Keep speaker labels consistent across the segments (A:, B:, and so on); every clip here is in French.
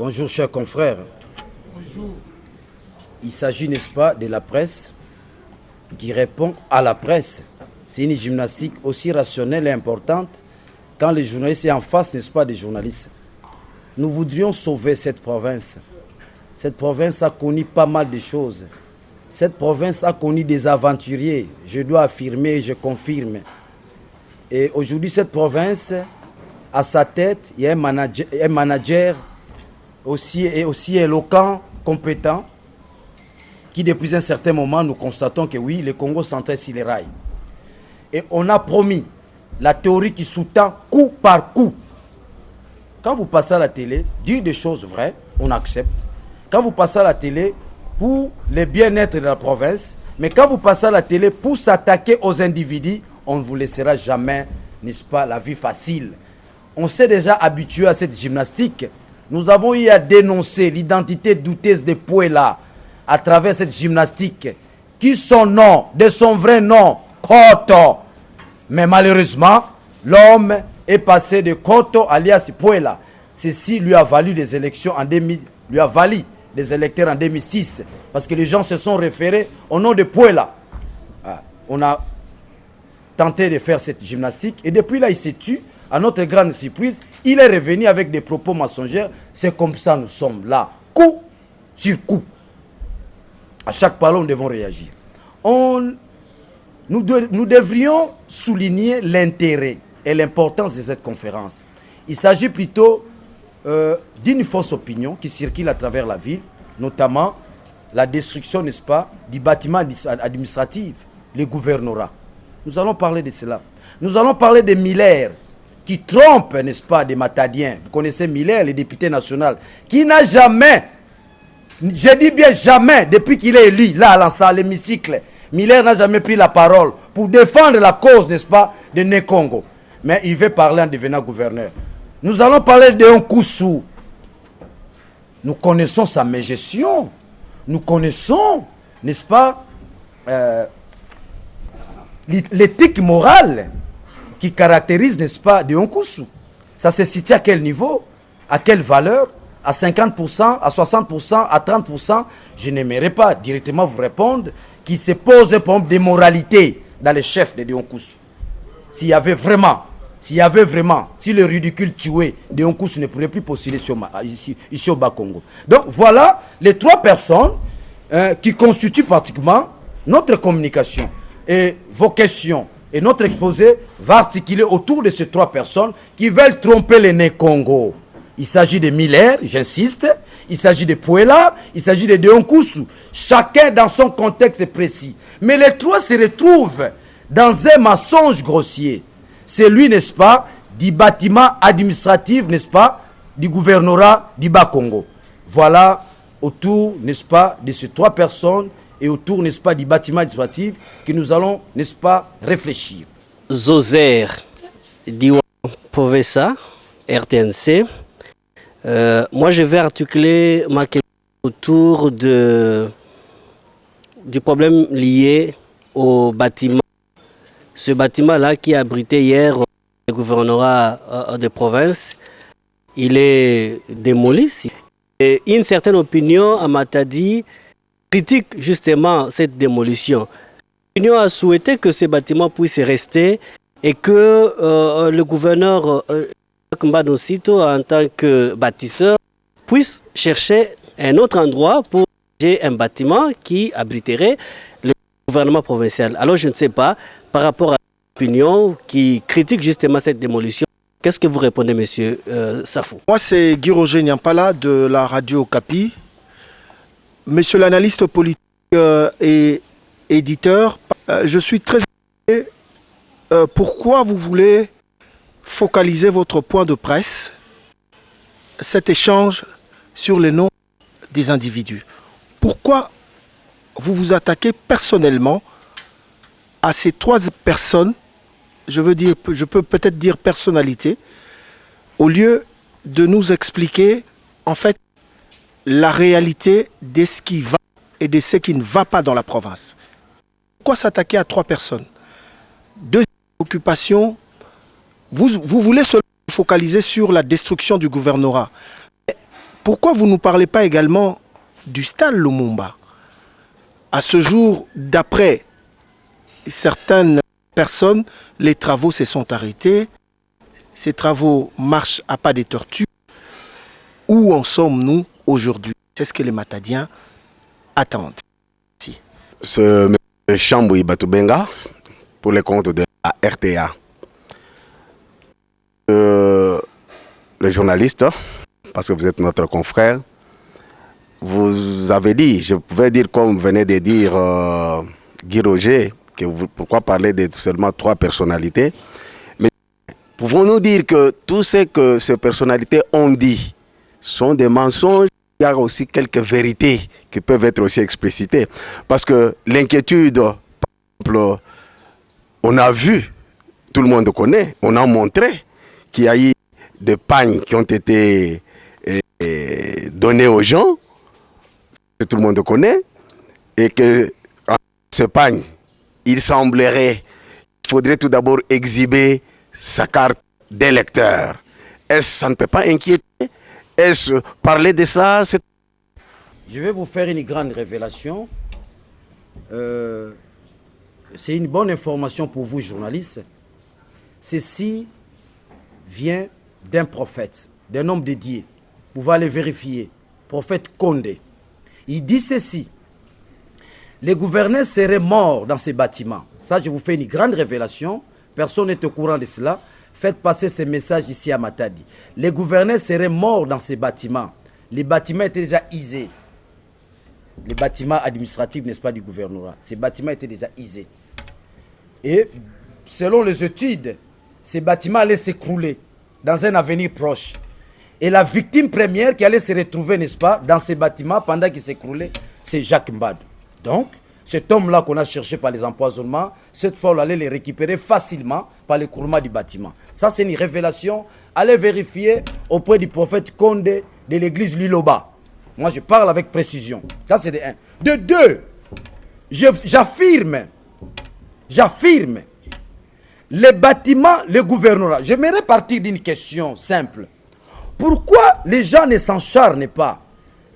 A: Bonjour chers confrères. Bonjour. Il s'agit, n'est-ce pas, de la presse qui répond à la presse. C'est une gymnastique aussi rationnelle et importante quand les journalistes sont en face, n'est-ce pas, des journalistes. Nous voudrions sauver cette province. Cette province a connu pas mal de choses. Cette province a connu des aventuriers. Je dois affirmer, je confirme. Et aujourd'hui, cette province, à sa tête, il y a un manager aussi éloquent, compétent, qui depuis un certain moment, nous constatons que oui, le Congo s'entraîne sur les rails. Et on a promis la théorie qui sous-tend coup par coup. Quand vous passez à la télé, dire des choses vraies, on accepte. Quand vous passez à la télé pour le bien-être de la province, mais quand vous passez à la télé pour s'attaquer aux individus, on ne vous laissera jamais, n'est-ce pas, la vie facile. On s'est déjà habitué à cette gymnastique. Nous avons eu à dénoncer l'identité douteuse de Puela à travers cette gymnastique, qui son nom, de son vrai nom, Koto. Mais malheureusement, l'homme est passé de Koto alias Puela. Ceci lui a valu des élections en 2000, lui a valu des électeurs en 2006, parce que les gens se sont référés au nom de Puela. On a tenté de faire cette gymnastique et depuis là il s'est tué. À notre grande surprise, il est revenu avec des propos mensongers. C'est comme ça nous sommes là, coup sur coup. À chaque parole, nous devons réagir. Nous devrions souligner l'intérêt et l'importance de cette conférence. Il s'agit plutôt d'une fausse opinion qui circule à travers la ville, notamment la destruction, n'est-ce pas, du bâtiment administratif, le gouvernorat. Nous allons parler de cela. Nous allons parler de Miller, qui trompe, n'est-ce pas, des Matadiens. Vous connaissez Miller, le député national, qui n'a jamais, je dis bien jamais, depuis qu'il est élu, là, à l'hémicycle, Miller n'a jamais pris la parole pour défendre la cause, n'est-ce pas, de Né-Congo. Mais il veut parler en devenant gouverneur. Nous allons parler de Nkusu. Nous connaissons sa mégestion. Nous connaissons, n'est-ce pas, l'éthique morale qui caractérise, n'est-ce pas, de Nkusu. Ça se situe à quel niveau? À quelle valeur? À 50%, à 60%, à 30%? Je n'aimerais pas directement vous répondre qui se pose un problème de moralité dans les chefs de Nkusu. S'il y avait vraiment, si le ridicule tué de Nkusu ne pourrait plus postuler ici au Bas-Congo. Donc voilà les trois personnes qui constituent pratiquement notre communication. Et vos questions et notre exposé va articuler autour de ces trois personnes qui veulent tromper les Né-Congo. Il s'agit de Miller, j'insiste, il s'agit de Puela, il s'agit de Nkusu, chacun dans son contexte précis. Mais les trois se retrouvent dans un mensonge grossier. C'est lui, n'est-ce pas, du bâtiment administratif, n'est-ce pas, du gouvernorat du Bas-Congo. Voilà autour, n'est-ce pas, de ces trois personnes et autour, n'est-ce pas, du bâtiment administratif que nous allons, n'est-ce pas, réfléchir.
B: Zoser Diwa Povesa, RTNC. Moi, je vais articuler ma question autour du problème lié au bâtiment. Ce bâtiment-là qui a abrité hier le gouvernorat de province, il est démoli. Et une certaine opinion à Matadi critique justement cette démolition. L'opinion a souhaité que ce bâtiment puisse rester et que le gouverneur Kmbadosito, en tant que bâtisseur, puisse chercher un autre endroit pour j'ai un bâtiment qui abriterait le gouvernement provincial. Alors je ne sais pas, par rapport à l'opinion qui critique justement cette démolition, qu'est-ce que vous répondez, monsieur Safou?
C: Moi, c'est Guy Roger Nyampala de la radio Okapi. Monsieur l'analyste politique et éditeur, je suis très intéressé. Pourquoi vous voulez focaliser votre point de presse, cet échange sur les noms des individus? Pourquoi vous vous attaquez personnellement à ces trois personnes, je peux peut-être dire personnalité, au lieu de nous expliquer en fait la réalité de ce qui va et de ce qui ne va pas dans la province? Pourquoi s'attaquer à trois personnes? Deuxième occupation, vous voulez se focaliser sur la destruction du gouvernorat. pourquoi vous ne nous parlez pas également du stade Lumumba? À ce jour, d'après certaines personnes, les travaux se sont arrêtés. Ces travaux marchent à pas des tortues. Où en sommes-nous aujourd'hui? C'est ce que les Matadiens attendent. Si.
D: Ce Chamboui Batoubenga, pour les comptes de la RTA. Le journaliste, parce que vous êtes notre confrère, vous avez dit, je pouvais dire comme venait de dire Guy Roger, que pourquoi parler de seulement 3 personnalités, mais pouvons-nous dire que tout ce que ces personnalités ont dit sont des mensonges? Il y a aussi quelques vérités qui peuvent être aussi explicitées. Parce que l'inquiétude, par exemple, on a vu, tout le monde connaît, on a montré qu'il y a eu des pagnes qui ont été données aux gens, que tout le monde connaît, et que en ce pagne, il semblerait qu'il faudrait tout d'abord exhiber sa carte d'électeur. Est-ce que ça ne peut pas inquiéter? Est-ce parler de ça?
A: Je vais vous faire une grande révélation. C'est une bonne information pour vous, journalistes. Ceci vient d'un prophète, d'un homme dédié. Vous pouvez aller vérifier. Prophète Condé. Il dit ceci. Les gouverneurs seraient morts dans ces bâtiments. Ça, je vous fais une grande révélation. Personne n'est au courant de cela. Faites passer ce message ici à Matadi. Les gouverneurs seraient morts dans ces bâtiments. Les bâtiments étaient déjà isés. Les bâtiments administratifs, n'est-ce pas, du gouvernorat. Ces bâtiments étaient déjà isés. Et selon les études, ces bâtiments allaient s'écrouler dans un avenir proche. Et la victime première qui allait se retrouver, n'est-ce pas, dans ces bâtiments pendant qu'ils s'écroulaient, c'est Jacques Mbad. Donc, cet homme-là qu'on a cherché par les empoisonnements, cette fois, on allait les récupérer facilement par l'écroulement du bâtiment. Ça, c'est une révélation. Allez vérifier auprès du prophète Condé de l'église Liloba. Moi, je parle avec précision. Ça, c'est de 1. De 2, j'affirme, les bâtiments, le gouvernorat. J'aimerais partir d'une question simple. Pourquoi les gens ne s'encharnent pas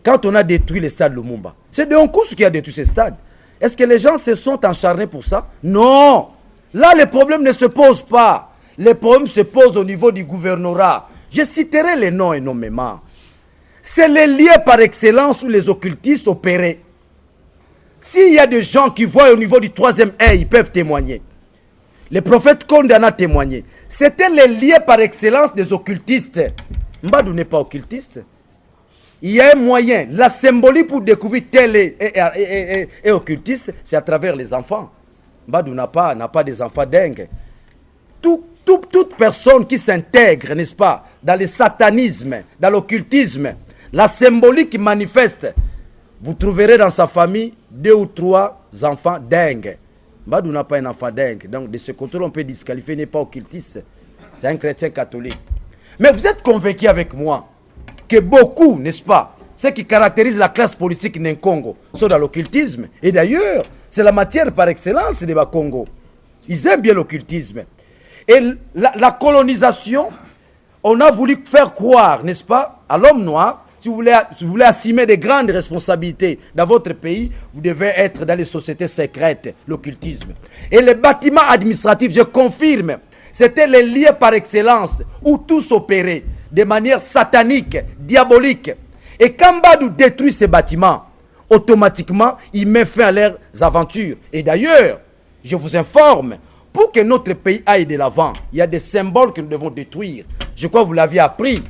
A: quand on a détruit le stade Lumumba? C'est de Onkoussou qui a détruit ce stade. Est-ce que les gens se sont encharnés pour ça? Non. Là, le problème ne se pose pas. Le problème se pose au niveau du gouvernorat. Je citerai les noms énormément. C'est les lieux par excellence où les occultistes opéraient. S'il y a des gens qui voient au niveau du 3e œil, ils peuvent témoigner. Le prophète Condé en a témoigné. C'était les lieux par excellence des occultistes. Mbadou n'est pas occultiste. Il y a un moyen. La symbolique pour découvrir tel est occultiste, c'est à travers les enfants. Mbadou n'a pas des enfants dingues. Toute personne qui s'intègre, n'est-ce pas, dans le satanisme, dans l'occultisme, la symbolique qui manifeste, vous trouverez dans sa famille 2 ou 3 enfants dingues. Mbadou n'a pas un enfant dingue. Donc, de ce côté, on peut disqualifier, il n'est pas occultiste. C'est un chrétien catholique. Mais vous êtes convaincu avec moi que beaucoup, n'est-ce pas, ce qui caractérise la classe politique Nkongo sont dans l'occultisme. Et d'ailleurs, c'est la matière par excellence des Bakongo. Ils aiment bien l'occultisme. Et la colonisation, on a voulu faire croire, n'est-ce pas, à l'homme noir, si vous voulez assumer de grandes responsabilités dans votre pays, vous devez être dans les sociétés secrètes, l'occultisme. Et les bâtiments administratifs, je confirme, c'était les lieux par excellence où tout s'opérait de manière satanique, diabolique. Et quand Mbadou détruit ces bâtiments, automatiquement, il met fin à leurs aventures. Et d'ailleurs, je vous informe, pour que notre pays aille de l'avant, il y a des symboles que nous devons détruire. Je crois que vous l'aviez appris.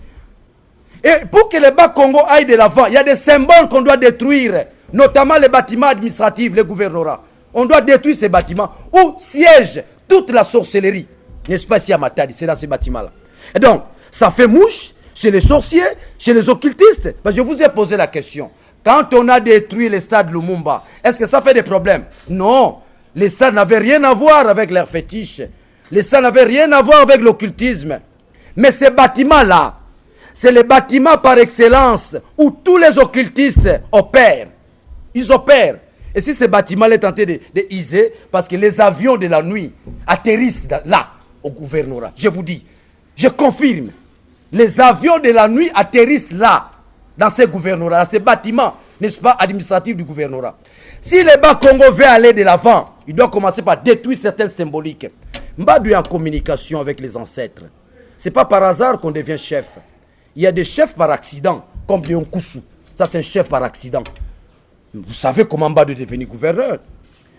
A: Et pour que le Bas-Congo aille de l'avant, il y a des symboles qu'on doit détruire, notamment les bâtiments administratifs, les gouvernorats. On doit détruire ces bâtiments où siège toute la sorcellerie. N'est-ce pas, si à Matadi, c'est dans ces bâtiments-là. Et donc, ça fait mouche chez les sorciers, chez les occultistes. Ben, je vous ai posé la question. Quand on a détruit le stade Lumumba, est-ce que ça fait des problèmes? Non. Les stades n'avaient rien à voir avec leurs fétiches. Les stades n'avaient rien à voir avec l'occultisme. Mais ces bâtiments-là, c'est les bâtiments par excellence où tous les occultistes opèrent. Ils opèrent. Et si ces bâtiments est tenté de hiser, parce que les avions de la nuit atterrissent là, au gouvernorat. Je vous dis, je confirme, les avions de la nuit atterrissent là. dans ces gouvernorats, dans ces bâtiments, n'est-ce pas, administratifs du gouvernorat. Si le Bas-Congo veut aller de l'avant, il doit commencer par détruire certaines symboliques. Mbadou est en communication avec les ancêtres. Ce n'est pas par hasard qu'on devient chef. Il y a des chefs par accident, comme Léon Koussou. Ça, c'est un chef par accident. Vous savez comment Mbadou est devenu gouverneur.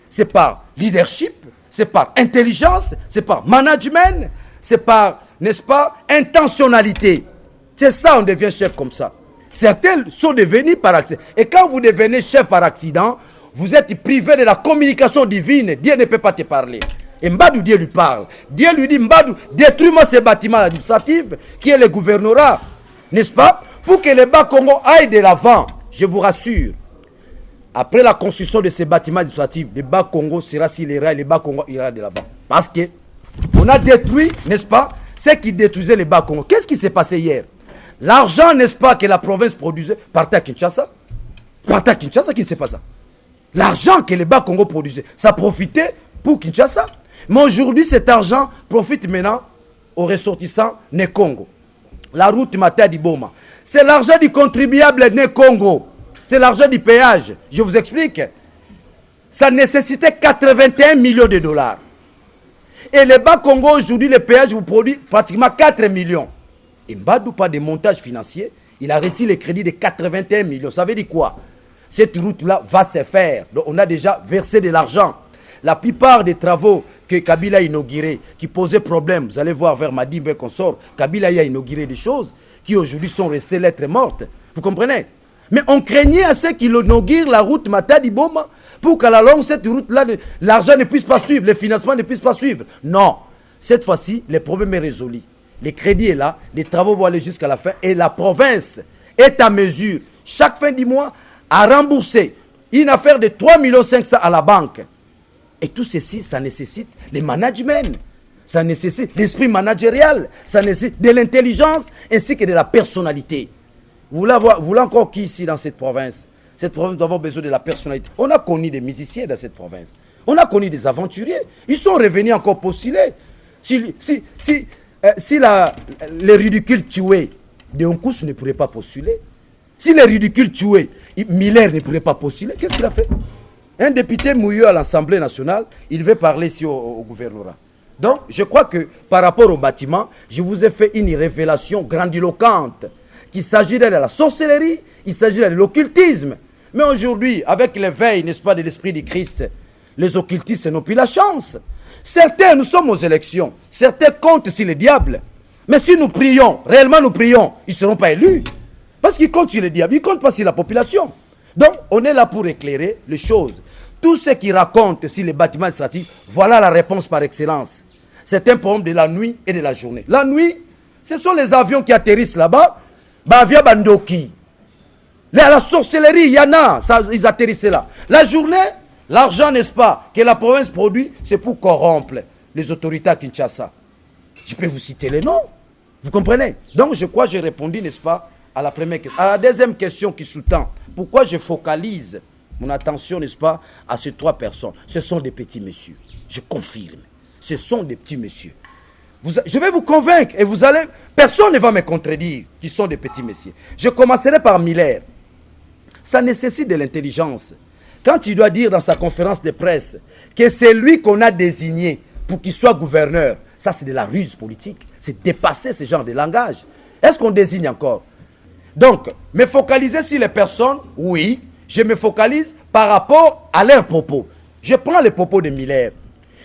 A: C'est par leadership, c'est par intelligence, c'est par management, c'est par, n'est-ce pas, intentionnalité. C'est ça, on devient chef comme ça. Certains sont devenus par accident. Et quand vous devenez chef par accident, vous êtes privé de la communication divine. Dieu ne peut pas te parler. Et Mbadou, Dieu lui parle. Dieu lui dit, Mbadou, détruis-moi ces bâtiments administratifs qui est le gouvernorat. N'est-ce pas? Pour que le Bas-Congo aille de l'avant. Je vous rassure. Après la construction de ces bâtiments administratifs, le Bas-Congo sera sur les rails, le Bas-Congo ira de l'avant. Parce que on a détruit, n'est-ce pas, ce qui détruisait le Bas-Congo. Qu'est-ce qui s'est passé hier? L'argent, n'est-ce pas, que la province produisait, partait à Kinshasa. Partait à Kinshasa, qui ne sait pas ça. L'argent que le Bas-Congo produisait, ça profitait pour Kinshasa. Mais aujourd'hui, cet argent profite maintenant aux ressortissants Né-Congo. La route Matadi-Boma. C'est l'argent du contribuable Né-Congo. C'est l'argent du péage. Je vous explique. Ça nécessitait 81 millions de dollars. Et le Bas-Congo, aujourd'hui, le péage vous produit pratiquement 4 millions. Et Mbadou, pas de montage financier, il a reçu les crédits de 81 millions. Ça veut dire quoi? Cette route-là va se faire. Donc on a déjà versé de l'argent. La plupart des travaux que Kabila a inaugurés, qui posaient problème, vous allez voir vers Madi, vers Consort, Kabila a inauguré des choses qui aujourd'hui sont restées lettres mortes. Vous comprenez? Mais on craignait à ceux qui inaugurent la route Matadi-Boma pour qu'à la longue, cette route-là, l'argent ne puisse pas suivre, le financement ne puisse pas suivre. Non. Cette fois-ci, le problème est résolu. Le crédit est là, les travaux vont aller jusqu'à la fin et la province est à mesure, chaque fin du mois, à rembourser une affaire de 3,5 millions à la banque. Et tout ceci, ça nécessite le management, ça nécessite l'esprit managérial, ça nécessite de l'intelligence ainsi que de la personnalité. Vous voulez encore qui ici dans cette province? Cette province doit avoir besoin de la personnalité. On a connu des musiciens dans cette province. On a connu des aventuriers. Ils sont revenus encore postuler. Si les ridicules tués de Nkous ne pourraient pas postuler, si les ridicules tués, Miller ne pourrait pas postuler, qu'est-ce qu'il a fait? Un député mouilleux à l'Assemblée nationale, il veut parler ici au gouvernorat. Donc, je crois que par rapport au bâtiment, je vous ai fait une révélation grandiloquente. Qu'il s'agit de la sorcellerie, il s'agit de l'occultisme. Mais aujourd'hui, avec l'éveil, n'est-ce pas, de l'esprit du Christ, les occultistes n'ont plus la chance. Certains, nous sommes aux élections. Certains comptent sur le diable. Mais si nous prions, réellement nous prions, ils ne seront pas élus. Parce qu'ils comptent sur le diable, ils ne comptent pas sur la population. Donc, on est là pour éclairer les choses. Tout ce qui raconte sur les bâtiments administratifs, voilà la réponse par excellence. C'est un problème de la nuit et de la journée. La nuit, ce sont les avions qui atterrissent là-bas. Via Bandoki. La sorcellerie, il y en a, ça, ils atterrissaient là. La journée, l'argent, n'est-ce pas, que la province produit, c'est pour corrompre les autorités à Kinshasa. Je peux vous citer les noms. Vous comprenez? Donc, je crois que j'ai répondu, n'est-ce pas, à la première question. À la deuxième question qui sous-tend, pourquoi je focalise mon attention, n'est-ce pas, à ces trois personnes? Ce sont des petits messieurs. Je confirme. Ce sont des petits messieurs. Je vais vous convaincre et vous allez... Personne ne va me contredire qu'ils sont des petits messieurs. Je commencerai par Miller. Ça nécessite de l'intelligence. Quand il doit dire dans sa conférence de presse que c'est lui qu'on a désigné pour qu'il soit gouverneur, ça c'est de la ruse politique. C'est dépasser ce genre de langage. Est-ce qu'on désigne encore? Donc, me focaliser sur les personnes, oui. Je me focalise par rapport à leurs propos. Je prends les propos de Miller.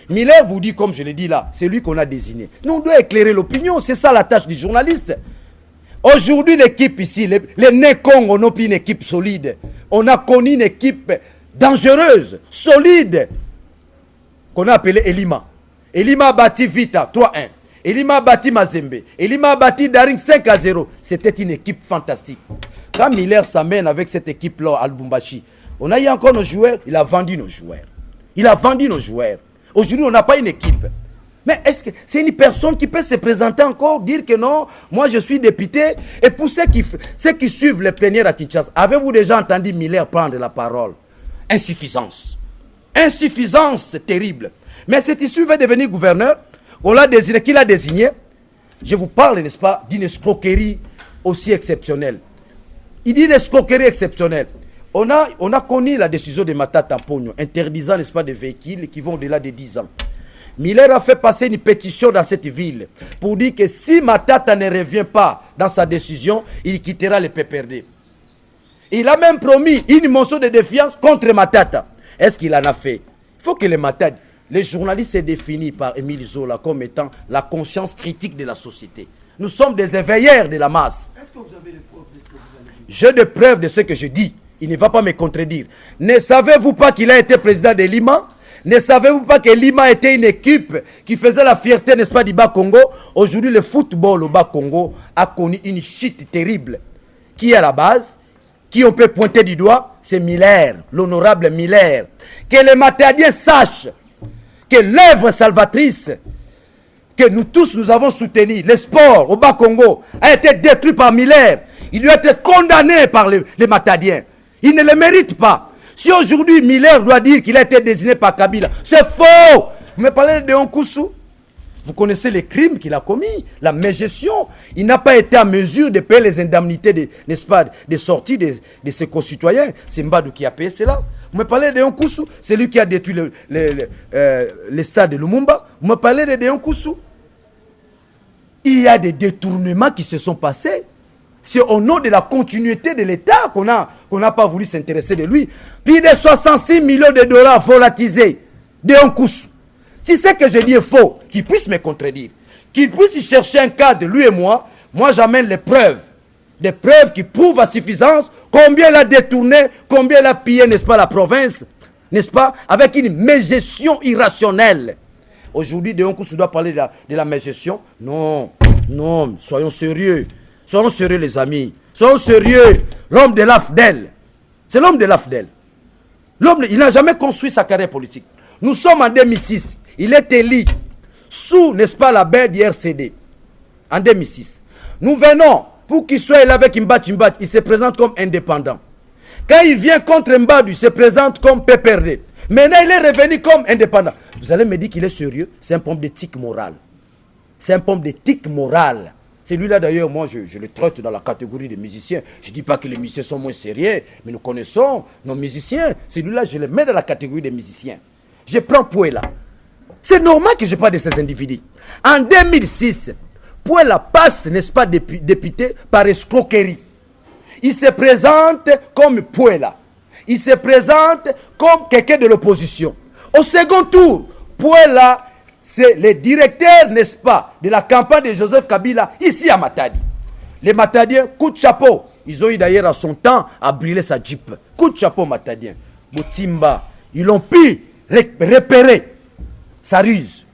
A: Miller vous dit, comme je l'ai dit là, c'est lui qu'on a désigné. Nous, on doit éclairer l'opinion. C'est ça la tâche du journaliste. Aujourd'hui, l'équipe ici, les Né-Congo, on n'a plus une équipe solide. On a connu une équipe dangereuse, solide, qu'on a appelée Elima. Elima a bâti Vita 3-1. Elima a bâti Mazembe. Elima a bâti Daring 5-0. C'était une équipe fantastique. Quand Miller s'amène avec cette équipe-là à Lubumbashi, on a eu encore nos joueurs, il a vendu nos joueurs. Il a vendu nos joueurs. Aujourd'hui, on n'a pas une équipe. Mais est-ce que c'est une personne qui peut se présenter encore, dire que non, moi je suis député? Et pour ceux qui suivent les plénières à Kinshasa, avez-vous déjà entendu Miller prendre la parole? Insuffisance. Insuffisance terrible. Mais cet issu veut devenir gouverneur. On l'a désigné, qui l'a désigné? Je vous parle, n'est-ce pas, d'une escroquerie aussi exceptionnelle. Il dit une escroquerie exceptionnelle. On a connu la décision de Matata Pogno, interdisant, n'est-ce pas, des véhicules qui vont au-delà de 10 ans. Miller a fait passer une pétition dans cette ville pour dire que si Matata ne revient pas dans sa décision, il quittera le PPRD. Il a même promis une motion de défiance contre Matata. Est-ce qu'il en a fait? Il faut que les Matata, les journalistes se définissent par Émile Zola comme étant la conscience critique de la société. Nous sommes des éveilleurs de la masse. Est-ce que vous avez des preuves de ce que vous avez dit? J'ai des preuves de ce que je dis. Il ne va pas me contredire. Ne savez-vous pas qu'il a été président de Lima? Ne savez-vous pas que Lima était une équipe qui faisait la fierté, n'est-ce pas, du Bas-Congo? Aujourd'hui, le football au Bas-Congo a connu une chute terrible. Qui est à la base? Qui on peut pointer du doigt? C'est Miller, l'honorable Miller. Que les Matadiens sachent que l'œuvre salvatrice que nous tous nous avons soutenu, le sport au Bas-Congo, a été détruit par Miller. Il doit être condamné par les Matadiens. Il ne le mérite pas. Si aujourd'hui Miller doit dire qu'il a été désigné par Kabila, c'est faux. Vous me parlez de Onkusu. Vous connaissez les crimes qu'il a commis, la mégestion. Il n'a pas été en mesure de payer les indemnités, n'est-ce pas, des sorties de ses concitoyens. C'est Mbadou qui a payé cela. Vous me parlez de Onkusu, c'est lui qui a détruit le stade de Lumumba. Vous me parlez de Onkusu. Il y a des détournements qui se sont passés. C'est au nom de la continuité de l'État qu'on n'a pas voulu s'intéresser de lui. Plus de 66 millions de dollars volatilisés de Onkusu. Si ce que je dis est faux, qu'il puisse me contredire. Qu'il puisse y chercher un cas de lui et moi j'amène les preuves. Des preuves qui prouvent à suffisance combien il a détourné, combien il a pillé, n'est-ce pas, la province, n'est-ce pas, avec une mégestion irrationnelle. Aujourd'hui, de Onkusu doit parler de la mégestion. Non, soyons sérieux. Soyons sérieux, les amis. Soyons sérieux. L'homme de l'AFDEL. C'est l'homme de l'AFDEL. Il n'a jamais construit sa carrière politique. Nous sommes en 2006. Il est élu sous, n'est-ce pas, la baie du RCD. En 2006. Nous venons, pour qu'il soit là avec Mbati, il se présente comme indépendant. Quand il vient contre Mbadou, il se présente comme PPRD. Maintenant, il est revenu comme indépendant. Vous allez me dire qu'il est sérieux? C'est un pomme d'éthique morale. C'est un pomme d'éthique morale. Celui-là, d'ailleurs, moi, je le traite dans la catégorie des musiciens. Je ne dis pas que les musiciens sont moins sérieux, mais nous connaissons nos musiciens. Celui-là, je le mets dans la catégorie des musiciens. Je prends Pouela. C'est normal que je parle de ces individus. En 2006, Pouela passe, n'est-ce pas, député par escroquerie. Il se présente comme Pouela. Il se présente comme quelqu'un de l'opposition. Au second tour, Pouela, c'est le directeur, n'est-ce pas, de la campagne de Joseph Kabila, ici à Matadi. Les Matadiens, coup de chapeau. Ils ont eu d'ailleurs à son temps à brûler sa jeep. Coup de chapeau, Matadiens. Boutimba, ils ont pu repérer sa ruse.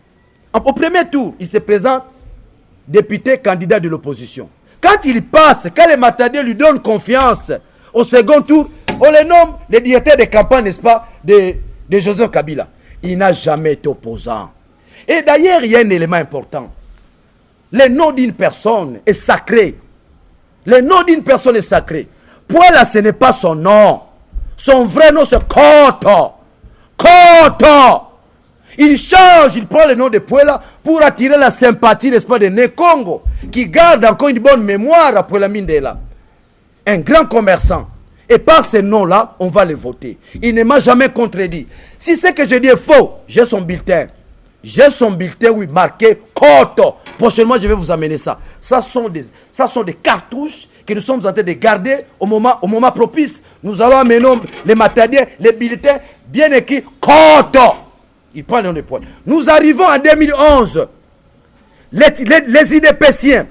A: Au premier tour, il se présente député candidat de l'opposition. Quand il passe, quand les Matadiens lui donnent confiance, au second tour, on le nomme le directeur de campagne, n'est-ce pas, de Joseph Kabila. Il n'a jamais été opposant. Et d'ailleurs, il y a un élément important. Le nom d'une personne est sacré. Le nom d'une personne est sacré. Pouela, ce n'est pas son nom. Son vrai nom, c'est Koto. Koto. Il change, il prend le nom de Pouela pour attirer la sympathie, n'est-ce pas, de Nekongo, qui garde encore une bonne mémoire à Pouela Mindela. Un grand commerçant. Et par ce nom-là, on va le voter. Il ne m'a jamais contredit. Si ce que je dis est faux, j'ai son bulletin. J'ai son bulletin, oui, marqué Koto. Prochainement, je vais vous amener ça. Ça sont des cartouches que nous sommes en train de garder au moment propice. Nous allons amener les Matadiens, les bulletins, bien écrits Koto. Il prend le nom de Pouela. Nous arrivons en 2011. Les IDPCiens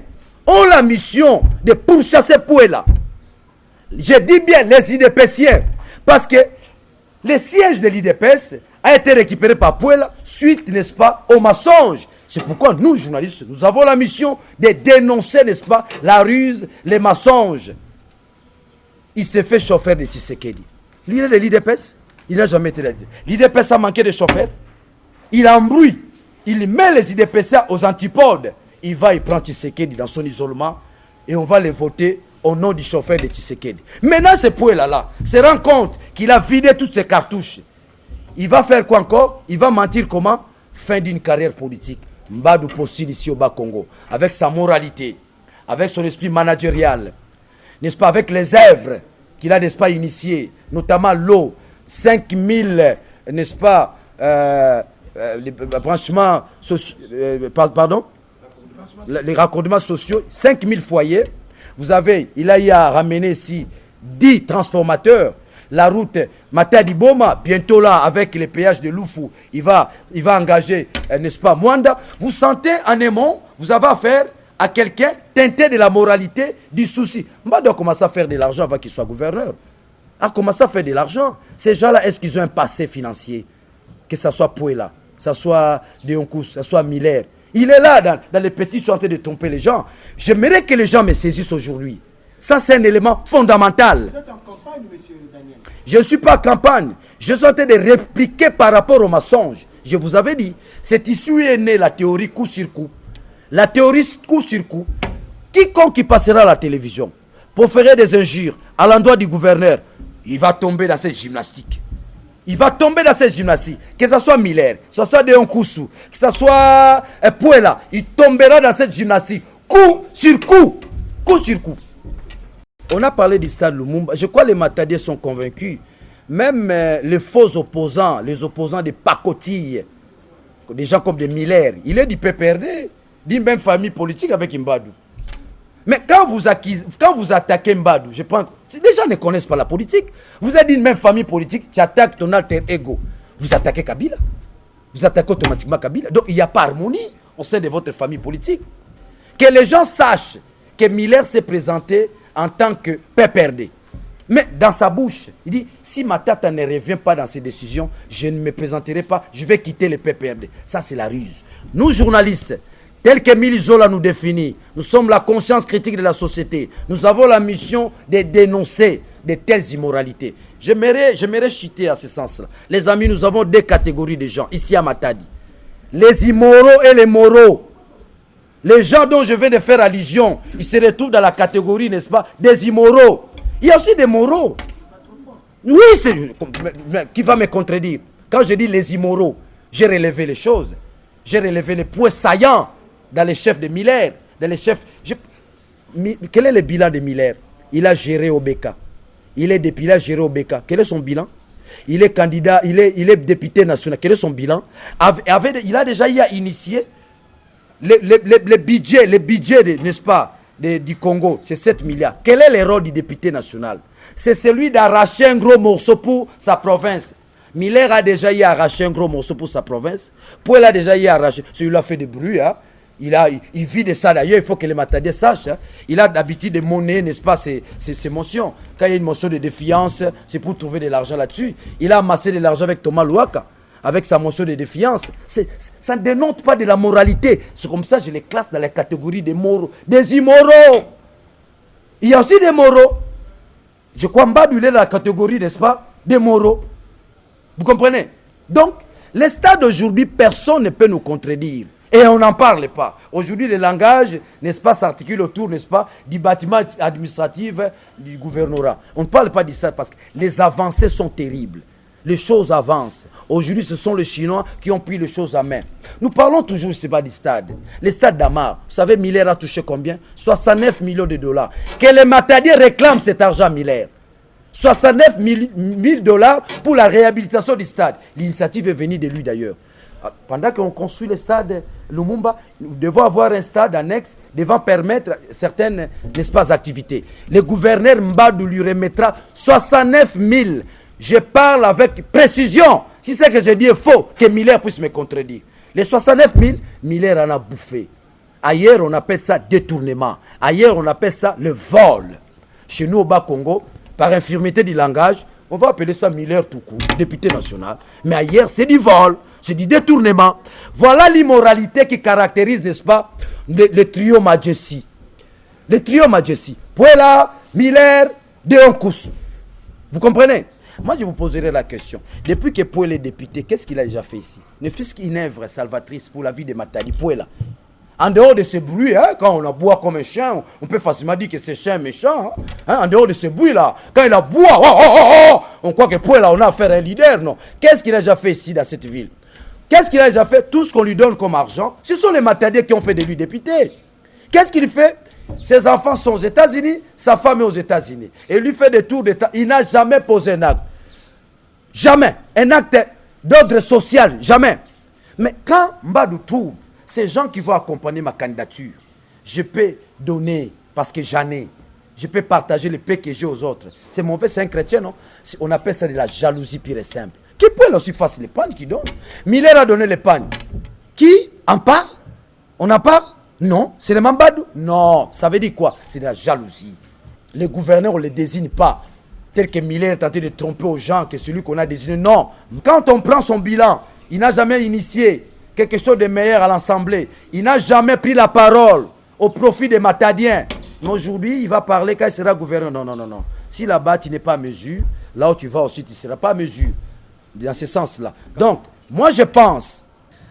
A: ont la mission de pourchasser Pouela. Je dis bien les IDPCiens parce que le siège de l'IDPS a été récupéré par Pouela suite, n'est-ce pas, au mensonge. C'est pourquoi nous, journalistes, nous avons la mission de dénoncer, n'est-ce pas, la ruse, les mensonges. Il s'est fait chauffeur de Tshisekedi. Il est de l'IDPS, il n'a jamais été de l'IDPS. L'IDPS a manqué de chauffeur. Il embrouille. Il met les IDPS aux antipodes. Il prend Tshisekedi dans son isolement et on va les voter au nom du chauffeur de Tshisekedi. Maintenant, ce Pouela-là se rend compte qu'il a vidé toutes ses cartouches. Il va faire quoi encore? Il va mentir comment? Fin d'une carrière politique. Mbadou possible ici au Bas-Congo. Avec sa moralité, avec son esprit managérial. n'est-ce pas, avec les œuvres qu'il a, n'est-ce pas, initiées, notamment l'eau, 5000, n'est-ce pas, les branchements sociaux, les raccordements sociaux, 5000 foyers. Vous avez, il a eu à ramener ici 10 transformateurs. La route Matadi-Boma, bientôt là, avec les péages de Loufou, il va engager, n'est-ce pas, Mwanda. Vous sentez en aimant, vous avez affaire à quelqu'un teinté de la moralité, du souci. Mbado a commencé à faire de l'argent avant qu'il soit gouverneur. A commencé à faire de l'argent. Ces gens-là, est-ce qu'ils ont un passé financier? Que ce soit Pouela, que ce soit Deonkous, que ce soit Miller. Il est là dans les petits chantiers de tromper les gens. J'aimerais que les gens me saisissent aujourd'hui. Ça, c'est un élément fondamental.
C: Vous êtes en campagne, monsieur Daniel?
A: Je ne suis pas en campagne. Je suis en train de répliquer par rapport au mensonge. Je vous avais dit, c'est ici est née la théorie coup sur coup. La théorie coup sur coup. Quiconque qui passera à la télévision pour faire des injures à l'endroit du gouverneur, il va tomber dans cette gymnastique. Il va tomber dans cette gymnastique. Que ce soit Miller, que ce soit Deonkoussou, que ce soit Pouela, il tombera dans cette gymnastique. Coup sur coup. Coup sur coup. On a parlé du stade Lumumba. Je crois que les Matadiens sont convaincus. Même les faux opposants, les opposants des pacotilles, des gens comme des Miller, il est du PPRD, d'une même famille politique avec Mbadou. Mais quand vous attaquez Mbadou, je pense que les gens ne connaissent pas la politique. Vous êtes d'une même famille politique, tu attaques ton alter ego. Vous attaquez Kabila. Vous attaquez automatiquement Kabila. Donc il n'y a pas harmonie au sein de votre famille politique. Que les gens sachent que Miller s'est présenté en tant que PPRD. Mais dans sa bouche, il dit, si Matata ne revient pas dans ses décisions, je ne me présenterai pas, je vais quitter le PPRD. Ça, c'est la ruse. Nous, journalistes, tels qu'Émile Zola nous définit, nous sommes la conscience critique de la société. Nous avons la mission de dénoncer de telles immoralités. J'aimerais chuter à ce sens-là. Les amis, nous avons deux catégories de gens ici à Matadi. Les immoraux et les moraux. Les gens dont je viens de faire allusion, ils se retrouvent dans la catégorie, n'est-ce pas, des immoraux. Il y a aussi des moraux. Oui, qui va me contredire? Quand je dis les immoraux, j'ai relevé les choses. J'ai relevé les points saillants dans les chefs de Miller. Dans les chefs. Quel est le bilan de Miller? Il a géré Obeka. Il a géré Obeka. Quel est son bilan? Il est candidat, il est député national. Quel est son bilan? Il a déjà initié les budgets, n'est-ce pas, du Congo, c'est 7 milliards. Quel est le rôle du député national? C'est celui d'arracher un gros morceau pour sa province. Miller a déjà arraché un gros morceau pour sa province. Pouel a déjà arraché. Celui-là a fait du bruit. Hein. Il vit de ça d'ailleurs. Il faut que les Matadiens sachent. Hein. Il a d'habitude de monnaie, n'est-ce pas, ses motions. Quand il y a une motion de défiance, c'est pour trouver de l'argent là-dessus. Il a amassé de l'argent avec Thomas Louaka. Avec sa motion de défiance, ça ne dénote pas de la moralité. C'est comme ça que je les classe dans la catégorie des moraux, des immoraux. Il y a aussi des moraux. Je crois Mbadou est dans la catégorie, n'est-ce pas, des moraux. Vous comprenez? Donc, les stades d'aujourd'hui, personne ne peut nous contredire. Et on n'en parle pas. Aujourd'hui, le langage, n'est-ce pas, s'articule autour, n'est-ce pas, du bâtiment administratif du gouvernorat. On ne parle pas de ça parce que les avancées sont terribles. Les choses avancent. Aujourd'hui, ce sont les Chinois qui ont pris les choses à main. Nous parlons toujours, c'est pas du stade. Le stade d'Amar, vous savez, Miller a touché combien? 69 millions de dollars. Que les Matadiens réclament cet argent à Miller. 69 000 dollars pour la réhabilitation du stade. L'initiative est venue de lui d'ailleurs. Pendant qu'on construit le stade Lumumba, nous devons avoir un stade annexe devant permettre certaines, n'est-ce pas, activités. Le gouverneur Mbadou lui remettra 69 000. Je parle avec précision. Si c'est que je dis est faux, que Miller puisse me contredire. Les 69 000, Miller en a bouffé. Ailleurs, on appelle ça détournement. Ailleurs, on appelle ça le vol. Chez nous, au Bas-Congo, par infirmité du langage, on va appeler ça Miller tout court, député national. Mais ailleurs, c'est du vol, c'est du détournement. Voilà l'immoralité qui caractérise, n'est-ce pas, le trio Majesty. Le trio Majesty. Pouela, Miller, Deonkoussou. Vous comprenez? Moi, je vous poserai la question. Depuis que Pouela est député, qu'est-ce qu'il a déjà fait ici? Ne fût-ce qu'une œuvre salvatrice pour la vie de Matadi, Pouela. En dehors de ce bruit, hein, quand on aboie comme un chien, on peut facilement dire que c'est chien méchant. Hein, en dehors de ce bruit-là, quand il aboie, on croit que Pouela, on a affaire à un leader. Non. Qu'est-ce qu'il a déjà fait ici, dans cette ville? Qu'est-ce qu'il a déjà fait? Tout ce qu'on lui donne comme argent, ce sont les Matadiens qui ont fait de lui député. Qu'est-ce qu'il fait? Ses enfants sont aux États-Unis, sa femme est aux États-Unis. Et lui fait des tours d'État. Il n'a jamais posé un acte. Jamais. Un acte d'ordre social. Jamais. Mais quand Mbadou trouve ces gens qui vont accompagner ma candidature, je peux donner parce que j'en ai. Je peux partager le paix que j'ai aux autres. C'est mauvais, c'est un chrétien, non? On appelle ça de la jalousie pure et simple. Qui peut aussi faire l'épargne qui donne? Miller a donné l'épargne. Qui en parle? On en parle? Non. C'est le Mambadou? Non. Ça veut dire quoi? C'est de la jalousie. Les gouverneurs, on ne les désigne pas. Tel que Miller est tenté de tromper aux gens que celui qu'on a désigné. Non. Quand on prend son bilan, il n'a jamais initié quelque chose de meilleur à l'Assemblée. Il n'a jamais pris la parole au profit des Matadiens. Mais aujourd'hui, il va parler quand il sera gouverneur. Non, non, non, non. Si là-bas, tu n'es pas à mesure, là où tu vas aussi, tu ne seras pas à mesure. Dans ce sens-là. Donc, moi, je pense,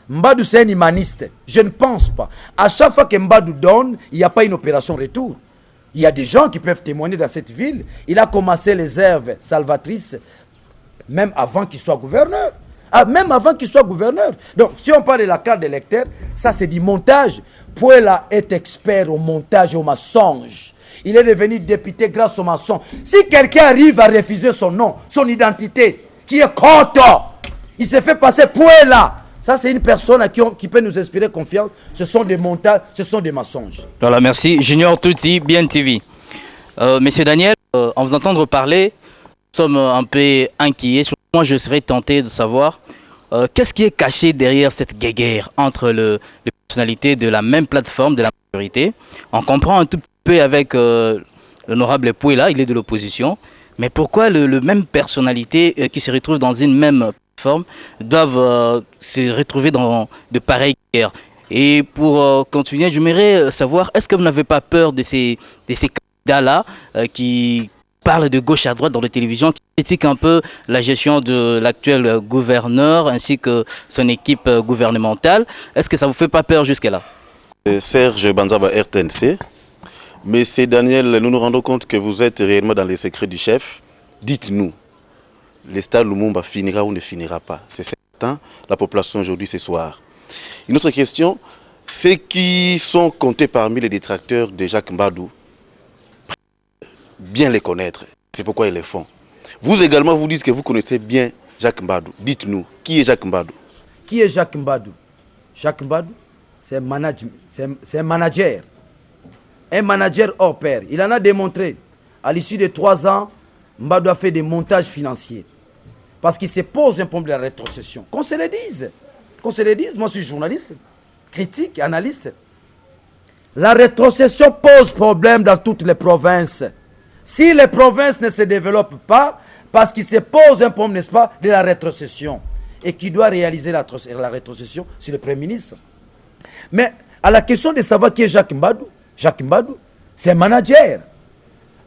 A: Mbadou, c'est un humaniste. Je ne pense pas. À chaque fois que Mbadou donne, il n'y a pas une opération retour. Il y a des gens qui peuvent témoigner dans cette ville. Il a commencé les œuvres salvatrices même avant qu'il soit gouverneur. Ah, même avant qu'il soit gouverneur. Donc, si on parle de la carte d'électeur, ça c'est du montage. Pouela est expert au montage et au mensonge. Il est devenu député grâce au mensonge. Si quelqu'un arrive à refuser son nom, son identité, qui est Koto, il se fait passer Pouela. Ça, c'est une personne qui peut nous inspirer confiance. Ce sont des montages, ce sont des mensonges.
E: Voilà, merci. Junior Touti, Bien TV. Monsieur Daniel, en vous entendre parler, nous sommes un peu inquiets. Moi, je serais tenté de savoir qu'est-ce qui est caché derrière cette guéguerre entre les personnalités de la même plateforme, de la majorité. On comprend un tout peu avec l'honorable Pouela, il est de l'opposition. Mais pourquoi le même personnalité qui se retrouve dans une même plateforme doivent se retrouver dans de pareilles guerres? Et pour continuer, j'aimerais savoir, est-ce que vous n'avez pas peur de ces candidats-là qui parlent de gauche à droite dans la télévision, qui critiquent un peu la gestion de l'actuel gouverneur ainsi que son équipe gouvernementale? Est-ce que ça ne vous fait pas peur jusque-là?
F: Serge Banzaba, RTNC. Monsieur Daniel, nous nous rendons compte que vous êtes réellement dans les secrets du chef. Dites-nous, le stade Lumumba finira ou ne finira pas? C'est certain, la population aujourd'hui ce soir. Une autre question, ceux qui sont comptés parmi les détracteurs de Jacques Mbadou, bien les connaître, c'est pourquoi ils les font. Vous également, vous dites que vous connaissez bien Jacques Mbadou. Dites-nous, qui est Jacques Mbadou?
A: Qui est Jacques Mbadou? Jacques Mbadou, c'est un manager. Un manager hors pair. Il en a démontré. À l'issue de 3 ans, Mbadou a fait des montages financiers. Parce qu'il se pose un problème de la rétrocession. Qu'on se le dise. Qu'on se le dise. Moi, je suis journaliste, critique, analyste. La rétrocession pose problème dans toutes les provinces. Si les provinces ne se développent pas, parce qu'il se pose un problème, n'est-ce pas, de la rétrocession. Et qui doit réaliser la rétrocession, c'est le Premier ministre. Mais à la question de savoir qui est Jacques Mbadou, c'est un manager.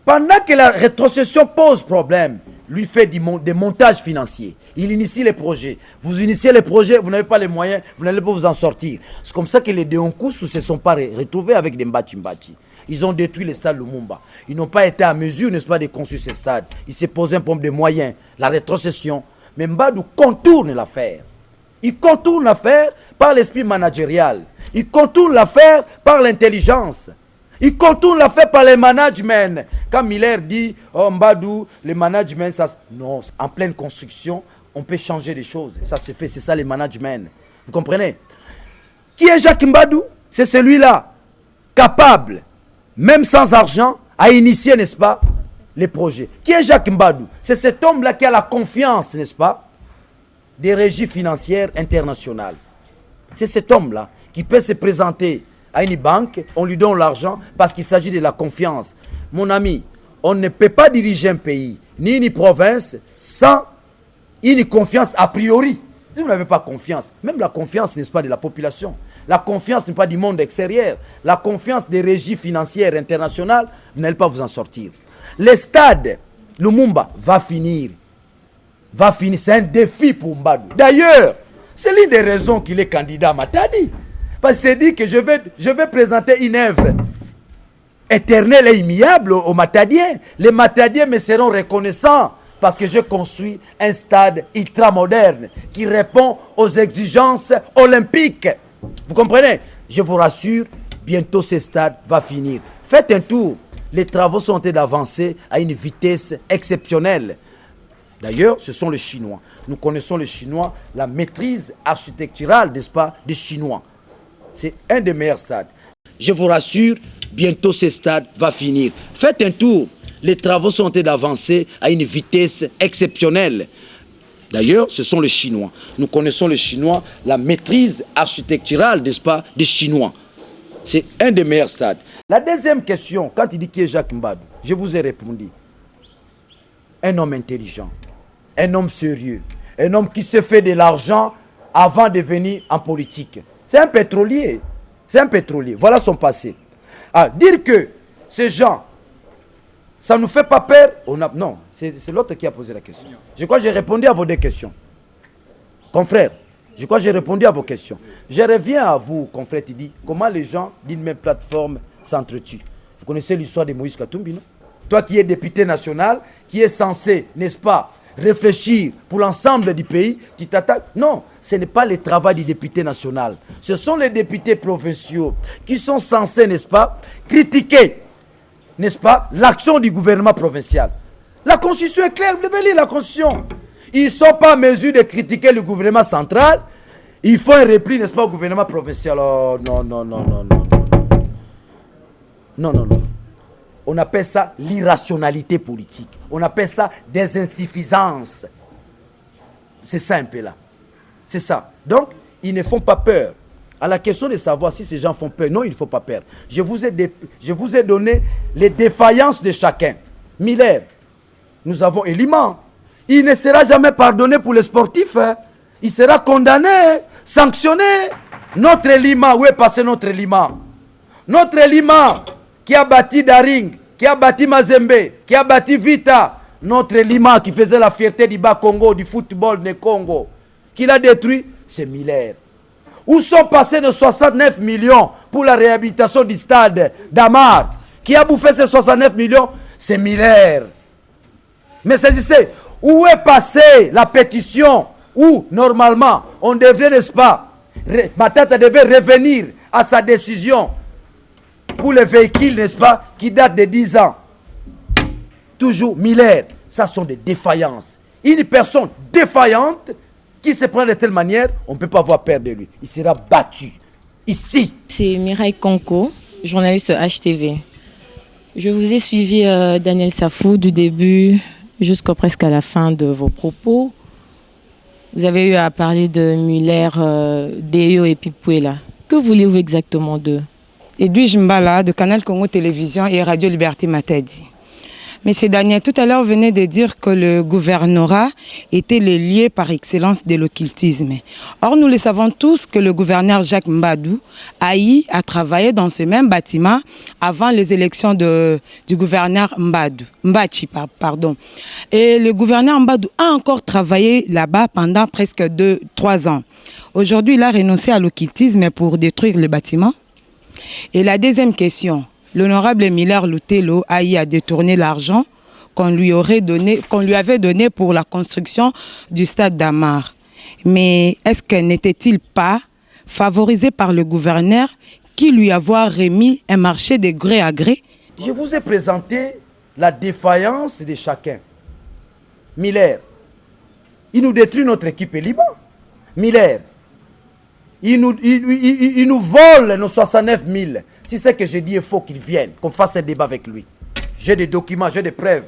A: Pendant que la rétrocession pose problème, lui fait des montages financiers. Il initie les projets. Vous initiez les projets, vous n'avez pas les moyens, vous n'allez pas vous en sortir. C'est comme ça que les Deonkous ne se sont pas retrouvés avec des Mbachi. Ils ont détruit le stade Lumumba. Ils n'ont pas été à mesure, n'est-ce pas, de construire ce stade. Il s'est posé un problème de moyens, la rétrocession. Mais Mbadou contourne l'affaire. Il contourne l'affaire par l'esprit managérial. Il contourne l'affaire par l'intelligence. Il contourne l'affaire par le management. Quand Miller dit, oh Mbadou, le management, ça... Non, en pleine construction, on peut changer les choses. Ça se fait, c'est ça le management. Vous comprenez? Qui est Jacques Mbadou? C'est celui-là, capable, même sans argent, à initier, n'est-ce pas, les projets. Qui est Jacques Mbadou? C'est cet homme-là qui a la confiance, n'est-ce pas, des régies financières internationales. C'est cet homme-là qui peut se présenter à une banque, on lui donne l'argent parce qu'il s'agit de la confiance. Mon ami, on ne peut pas diriger un pays, ni une province, sans une confiance a priori. Si vous n'avez pas confiance, même la confiance n'est pas de la population, la confiance n'est pas du monde extérieur, la confiance des régies financières internationales, vous n'allez pas vous en sortir. Le stade Lumumba va finir. C'est un défi pour Mbadou. D'ailleurs, c'est l'une des raisons qu'il est candidat à Matadi. Parce qu'il s'est dit que je vais présenter une œuvre éternelle et immuable aux Matadiens. Les Matadiens me seront reconnaissants parce que je construis un stade ultramoderne qui répond aux exigences olympiques. Vous comprenez? Je vous rassure, bientôt ce stade va finir. Faites un tour. Les travaux sont en train d'avancer à une vitesse exceptionnelle. D'ailleurs, ce sont les Chinois. Nous connaissons les Chinois, la maîtrise architecturale, n'est-ce pas, des Chinois. C'est un des meilleurs stades. Je vous rassure, bientôt ce stade va finir. Faites un tour. Les travaux sont en train d'avancer à une vitesse exceptionnelle. D'ailleurs, ce sont les Chinois. Nous connaissons les Chinois, la maîtrise architecturale, n'est-ce pas, des Chinois. C'est un des meilleurs stades. La deuxième question, quand il dit qui est Jacques Mbadou, je vous ai répondu. Un homme intelligent, un homme sérieux, un homme qui se fait de l'argent avant de venir en politique. C'est un pétrolier. C'est un pétrolier. Voilà son passé. Ah, dire que ces gens, ça ne nous fait pas peur. Non, c'est l'autre qui a posé la question. Je crois que j'ai répondu à vos deux questions. Confrère, je crois que j'ai répondu à vos questions. Je reviens à vous, confrère, tu dis, comment les gens d'une même plateforme s'entretuent. Vous connaissez l'histoire de Moïse Katumbi, non? Toi qui es député national, qui est censé, n'est-ce pas, réfléchir pour l'ensemble du pays, tu t'attaques. Non, ce n'est pas le travail du député national. Ce sont les députés provinciaux qui sont censés, n'est-ce pas, critiquer, n'est-ce pas, l'action du gouvernement provincial. La Constitution est claire, vous devez lire la Constitution. Ils ne sont pas en mesure de critiquer le gouvernement central. Il faut un repli, n'est-ce pas, au gouvernement provincial. Oh, non, non, non, non, non. Non, non, non. On appelle ça l'irrationalité politique. On appelle ça des insuffisances. C'est ça un peu là. C'est ça. Donc, ils ne font pas peur. À la question de savoir si ces gens font peur, non, il ne faut pas peur. Je vous ai donné les défaillances de chacun. Miller, nous avons Eliman. Il ne sera jamais pardonné pour les sportifs. Hein. Il sera condamné, sanctionné. Notre Eliman, où est passé notre Eliman? Notre Eliman qui a bâti Daring, qui a bâti Mazembe, qui a bâti Vita. Notre Eliman qui faisait la fierté du Bas-Congo, du football du Congo. Qui l'a détruit, c'est Miller. Où sont passés nos 69 millions pour la réhabilitation du stade d'Amar? Qui a bouffé ces 69 millions? C'est Miller. Mais saisissez, où est passée la pétition où, normalement, on devrait, n'est-ce pas, Matata devait revenir à sa décision pour les véhicules, n'est-ce pas, qui datent de 10 ans. Toujours Miller. Ça sont des défaillances. Une personne défaillante qui se prend de telle manière, on ne peut pas avoir peur de lui. Il sera battu. Ici. C'est
G: Mireille Konko, journaliste HTV. Je vous ai suivi, Daniel Safou, du début jusqu'à presque à la fin de vos propos. Vous avez eu à parler de Muller, Deyo et Pipouela. Que voulez-vous exactement d'eux?
H: Edwige Mbala de Canal Congo Télévision et Radio Liberté Matadi. Monsieur Daniel, tout à l'heure, venait de dire que le gouvernorat était le lieu par excellence de l'occultisme. Or, nous le savons tous que le gouverneur Jacques Mbadou a travaillé dans ce même bâtiment avant les élections du gouverneur Mbachi. Et le gouverneur Mbadou a encore travaillé là-bas pendant presque 3 ans. Aujourd'hui, il a renoncé à l'occultisme pour détruire le bâtiment. Et la deuxième question, l'honorable Miller Lutelo a détourné l'argent qu'on lui avait donné pour la construction du stade d'Amar. Mais est-ce que n'était-il pas favorisé par le gouverneur qui lui avait remis un marché de gré à gré?
A: Je vous ai présenté la défaillance de chacun. Miller, il nous détruit notre équipe Liban. Miller, il nous vole nos 69 000. Si c'est que je dis, il faut qu'il vienne, qu'on fasse un débat avec lui. J'ai des documents, j'ai des preuves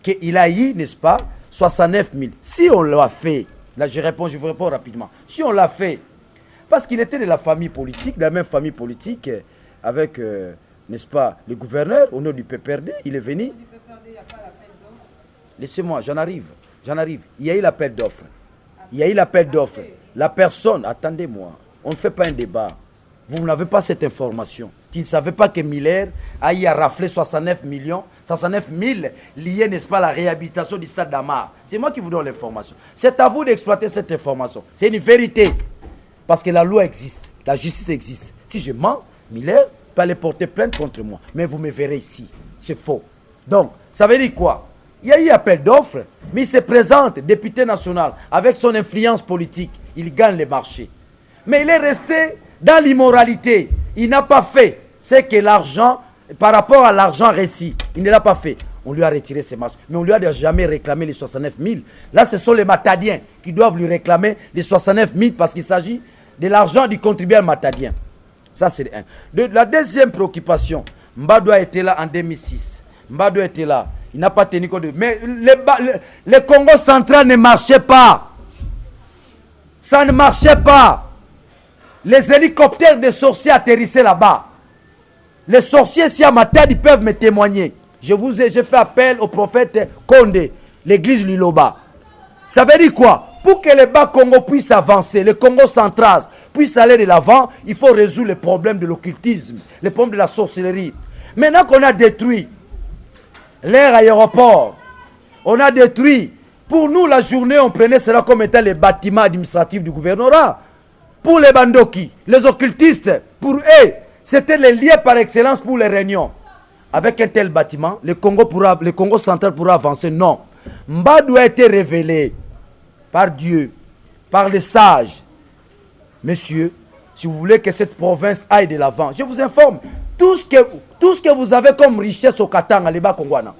A: qu'il a eu, n'est-ce pas, 69 000. Si on l'a fait, là je vous réponds rapidement. Si on l'a fait, parce qu'il était de la famille politique, de la même famille politique, avec, n'est-ce pas, le gouverneur, au nom du PPRD, il est venu. Laissez-moi, j'en arrive. Il y a eu l'appel d'offres. La personne, attendez-moi, on ne fait pas un débat. Vous n'avez pas cette information. Tu ne savais pas que Miller a raflé 69 000 liés, n'est-ce pas, à la réhabilitation du stade d'Amar. C'est moi qui vous donne l'information. C'est à vous d'exploiter cette information. C'est une vérité. Parce que la loi existe, la justice existe. Si je mens, Miller peut aller porter plainte contre moi. Mais vous me verrez ici. C'est faux. Donc, ça veut dire quoi? Il y a eu appel d'offres, mais il se présente, député national, avec son influence politique. Il gagne les marchés. Mais il est resté dans l'immoralité. Il n'a pas fait ce que l'argent par rapport à l'argent récit. Il ne l'a pas fait. On lui a retiré ses marches. Mais on lui a jamais réclamé les 69 000. Là, ce sont les Matadiens qui doivent lui réclamer les 69 000 parce qu'il s'agit de l'argent du contribuable matadien. Ça, c'est un. La deuxième préoccupation, Mbado était là en 2006. Mbado était là. Il n'a pas tenu compte de... Mais le Congo central ne marchait pas. Ça ne marchait pas. Les hélicoptères des sorciers atterrissaient là-bas. Les sorciers ici à Matadi peuvent me témoigner. J'ai fait appel au prophète Condé, l'église Liloba. Ça veut dire quoi? Pour que le Bas-Congo puisse avancer, le Congo central puisse aller de l'avant, il faut résoudre les problèmes de l'occultisme, les problèmes de la sorcellerie. Maintenant qu'on a détruit l'air aéroport, on a détruit, pour nous la journée on prenait cela comme étant les bâtiments administratifs du gouvernorat. Pour les bandoki, les occultistes, pour eux, c'était les lieux par excellence pour les réunions. Avec un tel bâtiment, le Congo central pourra avancer. Non. Mbadou a été révélé par Dieu, par les sages. Messieurs, si vous voulez que cette province aille de l'avant, je vous informe, tout ce que vous avez comme richesse au Katanga, les Bas-Congouana,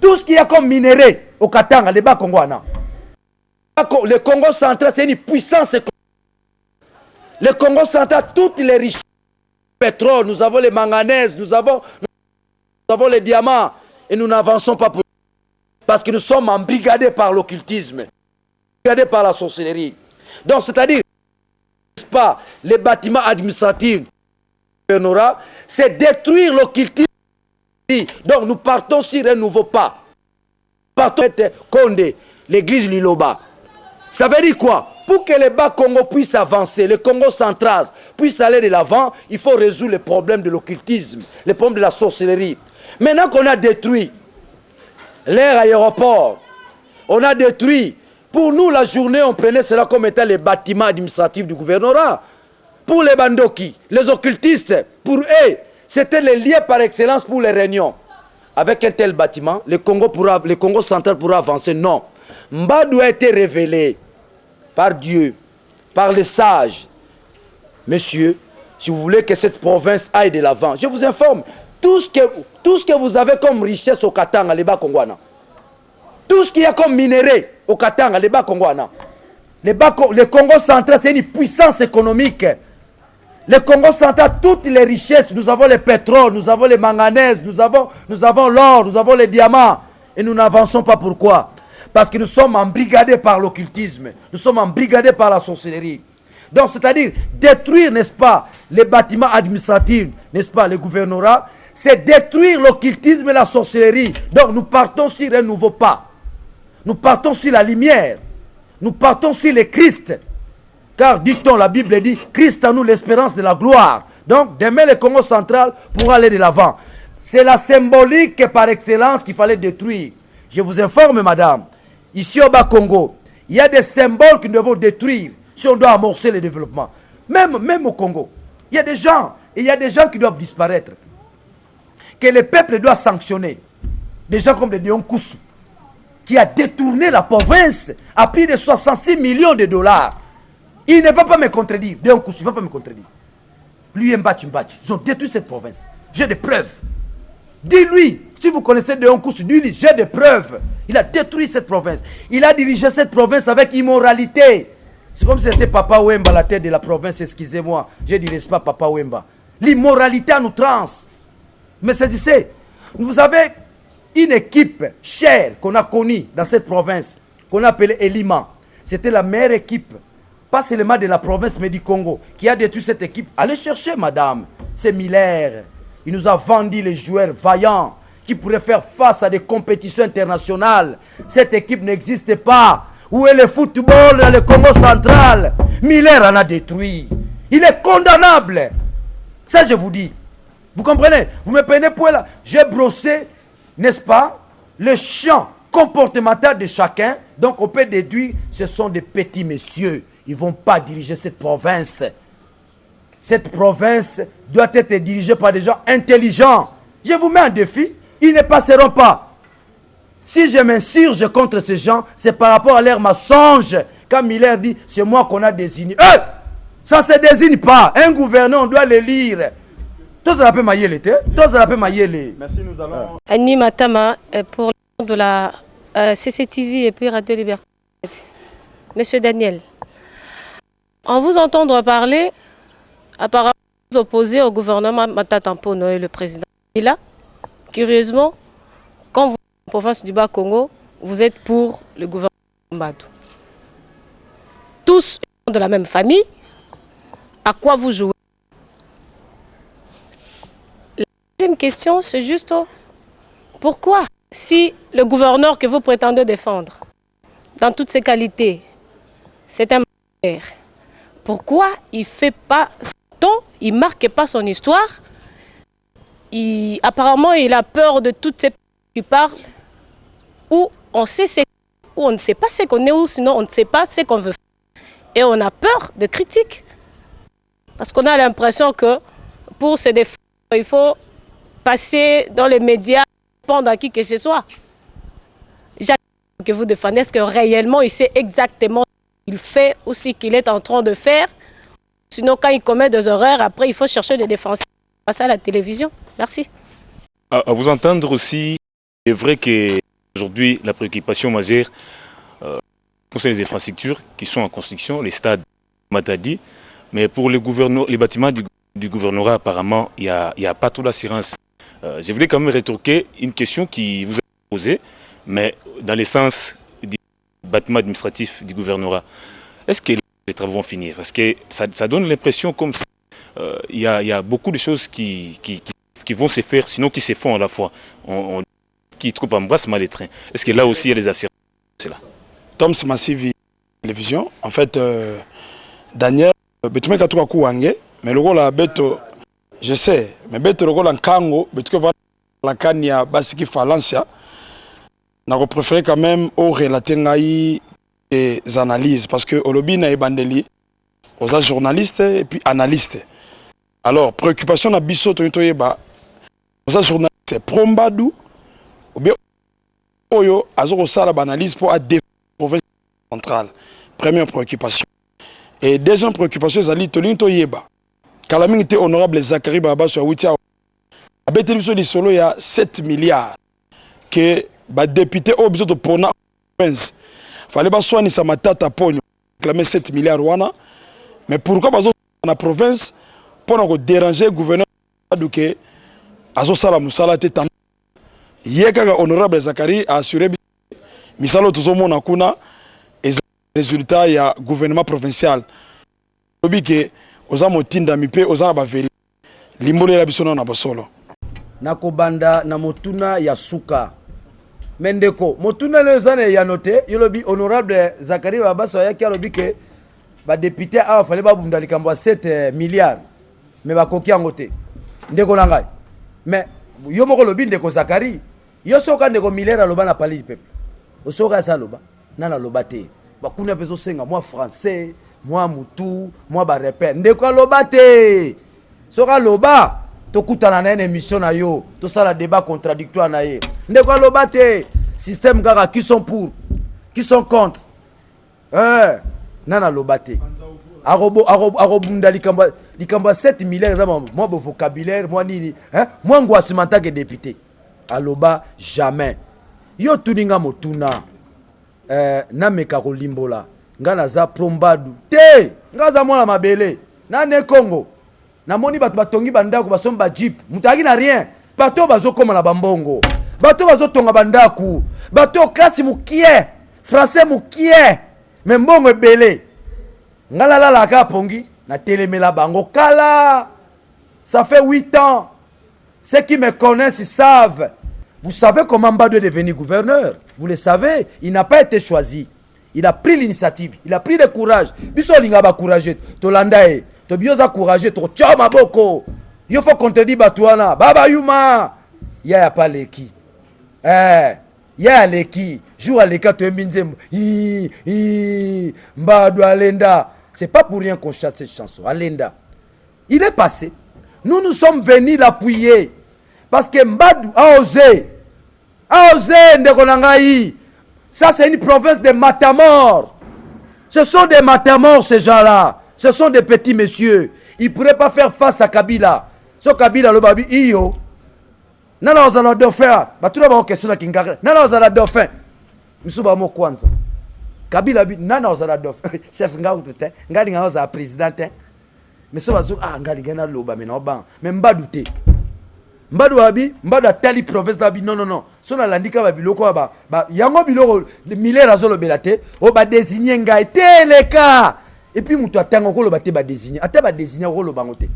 A: tout ce qu'il y a comme minerai au Katanga, les Bas-Congouana, le Congo central, c'est une puissance. Le Congo central, toutes les richesses, le pétrole, nous avons les manganèses, nous avons les diamants, et nous n'avançons pas parce que nous sommes embrigadés par l'occultisme, embrigadés par la sorcellerie. Donc, c'est-à-dire, pas les bâtiments administratifs, c'est détruire l'occultisme. Donc, nous partons sur un nouveau pas. Nous partons Condé, l'église Liloba. Ça veut dire quoi? Pour que le Bas-Congo puisse avancer, le Congo central puisse aller de l'avant, il faut résoudre les problèmes de l'occultisme, les problèmes de la sorcellerie. Maintenant qu'on a détruit l'air aéroport, on a détruit, pour nous la journée on prenait cela comme étant les bâtiments administratifs du gouvernorat. Pour les bandoki, les occultistes, pour eux, c'était les lieux par excellence pour les réunions. Avec un tel bâtiment, le Congo central pourra avancer. Non. Mbadou a été révélé par Dieu, par les sages. Messieurs, si vous voulez que cette province aille de l'avant, je vous informe, tout ce que vous avez comme richesse au Katanga, les Bas-Congouana, tout ce qu'il y a comme minerai au Katanga, les Bas-Congouana, le Congo central, c'est une puissance économique. Le Congo central, toutes les richesses, nous avons le pétrole, nous avons les manganèses, nous avons l'or, nous avons les diamants, et nous n'avançons pas. Pourquoi? Parce que nous sommes embrigadés par l'occultisme, nous sommes embrigadés par la sorcellerie. Donc, c'est-à-dire détruire, n'est-ce pas, les bâtiments administratifs, n'est-ce pas, les gouvernorats, c'est détruire l'occultisme et la sorcellerie. Donc, nous partons sur un nouveau pas. Nous partons sur la lumière. Nous partons sur le Christ. Car, dit-on, la Bible dit, Christ en nous l'espérance de la gloire. Donc, demain, le Congo central pourra aller de l'avant. C'est la symbolique par excellence qu'il fallait détruire. Je vous informe, madame, ici au Bas-Congo, il y a des symboles que nous devons détruire si on doit amorcer le développement. Même au Congo, il y a des gens, et il y a des gens qui doivent disparaître. Que le peuple doit sanctionner. Des gens comme le Dion Koussou, qui a détourné la province à plus de 66 millions de dollars. Il ne va pas me contredire. Dion Koussou, il ne va pas me contredire. Lui et Mbachi, ils ont détruit cette province. J'ai des preuves. Dis-lui, si vous connaissez Dion Koussou, dis-lui, j'ai des preuves. Il a détruit cette province. Il a dirigé cette province avec immoralité. C'est comme si c'était Papa Wemba, la tête de la province, excusez-moi. Je ne dirais pas Papa Wemba. L'immoralité en outrance. Mais saisissez, vous avez une équipe chère qu'on a connue dans cette province, qu'on appelait Elima. C'était la meilleure équipe, pas seulement de la province, mais du Congo, qui a détruit cette équipe. Allez chercher, madame. C'est Miller. Il nous a vendu les joueurs vaillants qui pourraient faire face à des compétitions internationales. Cette équipe n'existe pas. Où est le football dans le Congo central? Miller en a détruit. Il est condamnable. Ça, je vous dis. Vous comprenez? Vous me prenez pour là. J'ai brossé, n'est-ce pas, le champ comportemental de chacun. Donc, on peut déduire, ce sont des petits messieurs. Ils ne vont pas diriger cette province. Cette province doit être dirigée par des gens intelligents. Je vous mets un défi. Ils ne passeront pas. Si je m'insurge contre ces gens, c'est par rapport à leur mensonge. Quand Miller dit, c'est moi qu'on a désigné. Ça ne se désigne pas. Un gouverneur, on doit le lire. Tous la paix maillé te. Tous la paix maillé.
C: Merci, nous allons.
I: Annie Matama pour le de la CCTV et puis Radio Liberté. Monsieur Daniel, en vous entendre parler, apparemment vous opposez au gouvernement Matata Mpono et le président. Et là, curieusement, quand vous êtes en province du Bas-Congo, vous êtes pour le gouvernement Mbadou. Tous de la même famille, à quoi vous jouez? La deuxième question, c'est juste pourquoi, si le gouverneur que vous prétendez défendre, dans toutes ses qualités, c'est un père, pourquoi il fait pas il ne marque pas son histoire? Apparemment, il a peur de toutes ces personnes qui parlent, où on sait où on ne sait pas ce qu'on est, ou sinon on ne sait pas ce qu'on veut faire. Et on a peur de critiques. Parce qu'on a l'impression que pour se défendre, il faut passer dans les médias, répondre à qui que ce soit. J'attends que vous défendez, est-ce que réellement il sait exactement ce qu'il fait ou ce qu'il est en train de faire? Sinon, quand il commet des erreurs, après, il faut chercher des défenseurs. Passer à la télévision. Merci.
J: À vous entendre aussi, c'est vrai qu'aujourd'hui, la préoccupation majeure concerne les infrastructures qui sont en construction, les stades Matadi. Mais pour les bâtiments du gouvernorat, apparemment, il n'y a pas toute l'assurance. Je voulais quand même rétorquer une question qui vous a posée, mais dans le sens du bâtiment administratif du gouvernorat. Est-ce que les travaux vont finir? Parce que ça donne l'impression comme ça. Il y a beaucoup de choses qui vont se faire, sinon qui se font à la fois. Qui trouvent embrasse mal les trains. Est-ce que là aussi il y a des assurances? C'est là.
K: Tom Massive télévision. En fait, Daniel, mais le rôle à Beto, je sais, mais Beto le rôle en Kango, Beto va la Kanya Basiki Falancia. N'a préféré quand même au relater des analyses parce que Olobi na ebandeli aux journalistes et puis analystes. Alors préoccupation na biso to yeba aux journalistes prombadu ou bien oyo azoko sala analyse pour la province centrale. Première préoccupation. Et deuxième préoccupation zali to yeba. Kalaming était honorable Zachary Baba sur Witia. Abeteli biso di solo ya 7 milliards que ba député au besoin de prona province. Fallait pas soigner sa matata pour réclamer 7 milliards wana. Mais pourquoi dans la province pour déranger le gouverneur que azo sala musala te tam yeka honorable Zakari a assuré misalo tuzomo na kuna et résultat ya gouvernement provincial obi que oza motinda mipe oza ba veri limbole la biso na bosolo
A: na kobanda na motuna ya suka Mendeko, motuna lezane ya noté, yolobi honorable Zakari Babaso ya ki alobi ke ba député a fallait ba bunda likambo 7 milliards. Mais ba koki angote. Ndeko na ngai. Mais yo moko lobi ndeko Zakari, yo soka ndeko milliard aloba na pali du peuple. Osoka sa loba, na la loba te. Ba kuna peso senga moi français, moi mutu, moi ba repère. Ndeko aloba te. Soka loba tokutana na une émission na yo, tout ça la débat contradictoire na ye. Ndeko lobate système gaga qui sont pour, qui sont contre. Nana lobate. Arobunda likamba 7 milliards moi bon vocabulaire, moi nini, moi ngwasimanta que député. Aloba jamais. Yo tuninga motuna. Na meka kolimbola. Ngana za prombadu. Te, ngaza mwana mabele. Na ne Congo. Na moni bato batongi bandako basomba jeep mutaki na rien bato bazokoma na bambongo bato bazotonga bandaku bato classe mukie français mukie mais mbongo ebele ngala la ka pongi na telemela bango kala ça fait 8 ans ceux qui me connaissent ils savent. Vous savez comment Mbadou est devenu gouverneur, vous le savez, il n'a pas été choisi, il a pris l'initiative, il a pris le courage biso linga ba courageux tolandae to bioza courageux to chama boko il faut contredire batouana baba yuma ya pas leki ya leki jour à leka to mbinzembo Mbadou alenda, c'est pas pour rien qu'on chante cette chanson alenda. Il est passé, nous sommes venus l'appuyer parce que Mbadou a osé ndeko nangai. Ça c'est une province de matamor, ce sont des matamors ces gens-là. Ce sont des petits messieurs. Ils ne pourraient pas faire face à Kabila. So Kabila le babi iyo. Nana ozala dauphin. Batuna ba question na kingaka. Nana ozala dauphin. Misuba mo kwanza. Kabila bi nana ozala dauphin. Chef nga utute. Ngali nga ozala président. Misuba zo ngali gena loba me na oban. Me mbadute. Mbadu abi, mbadu atali province babi non. So na landika ba biloko ba yango biloko milere azolo belate o ba désigner ngai teleka. Et puis muto atango ko lo ba te ba désigner. Ate ba désigner ko lo bangote.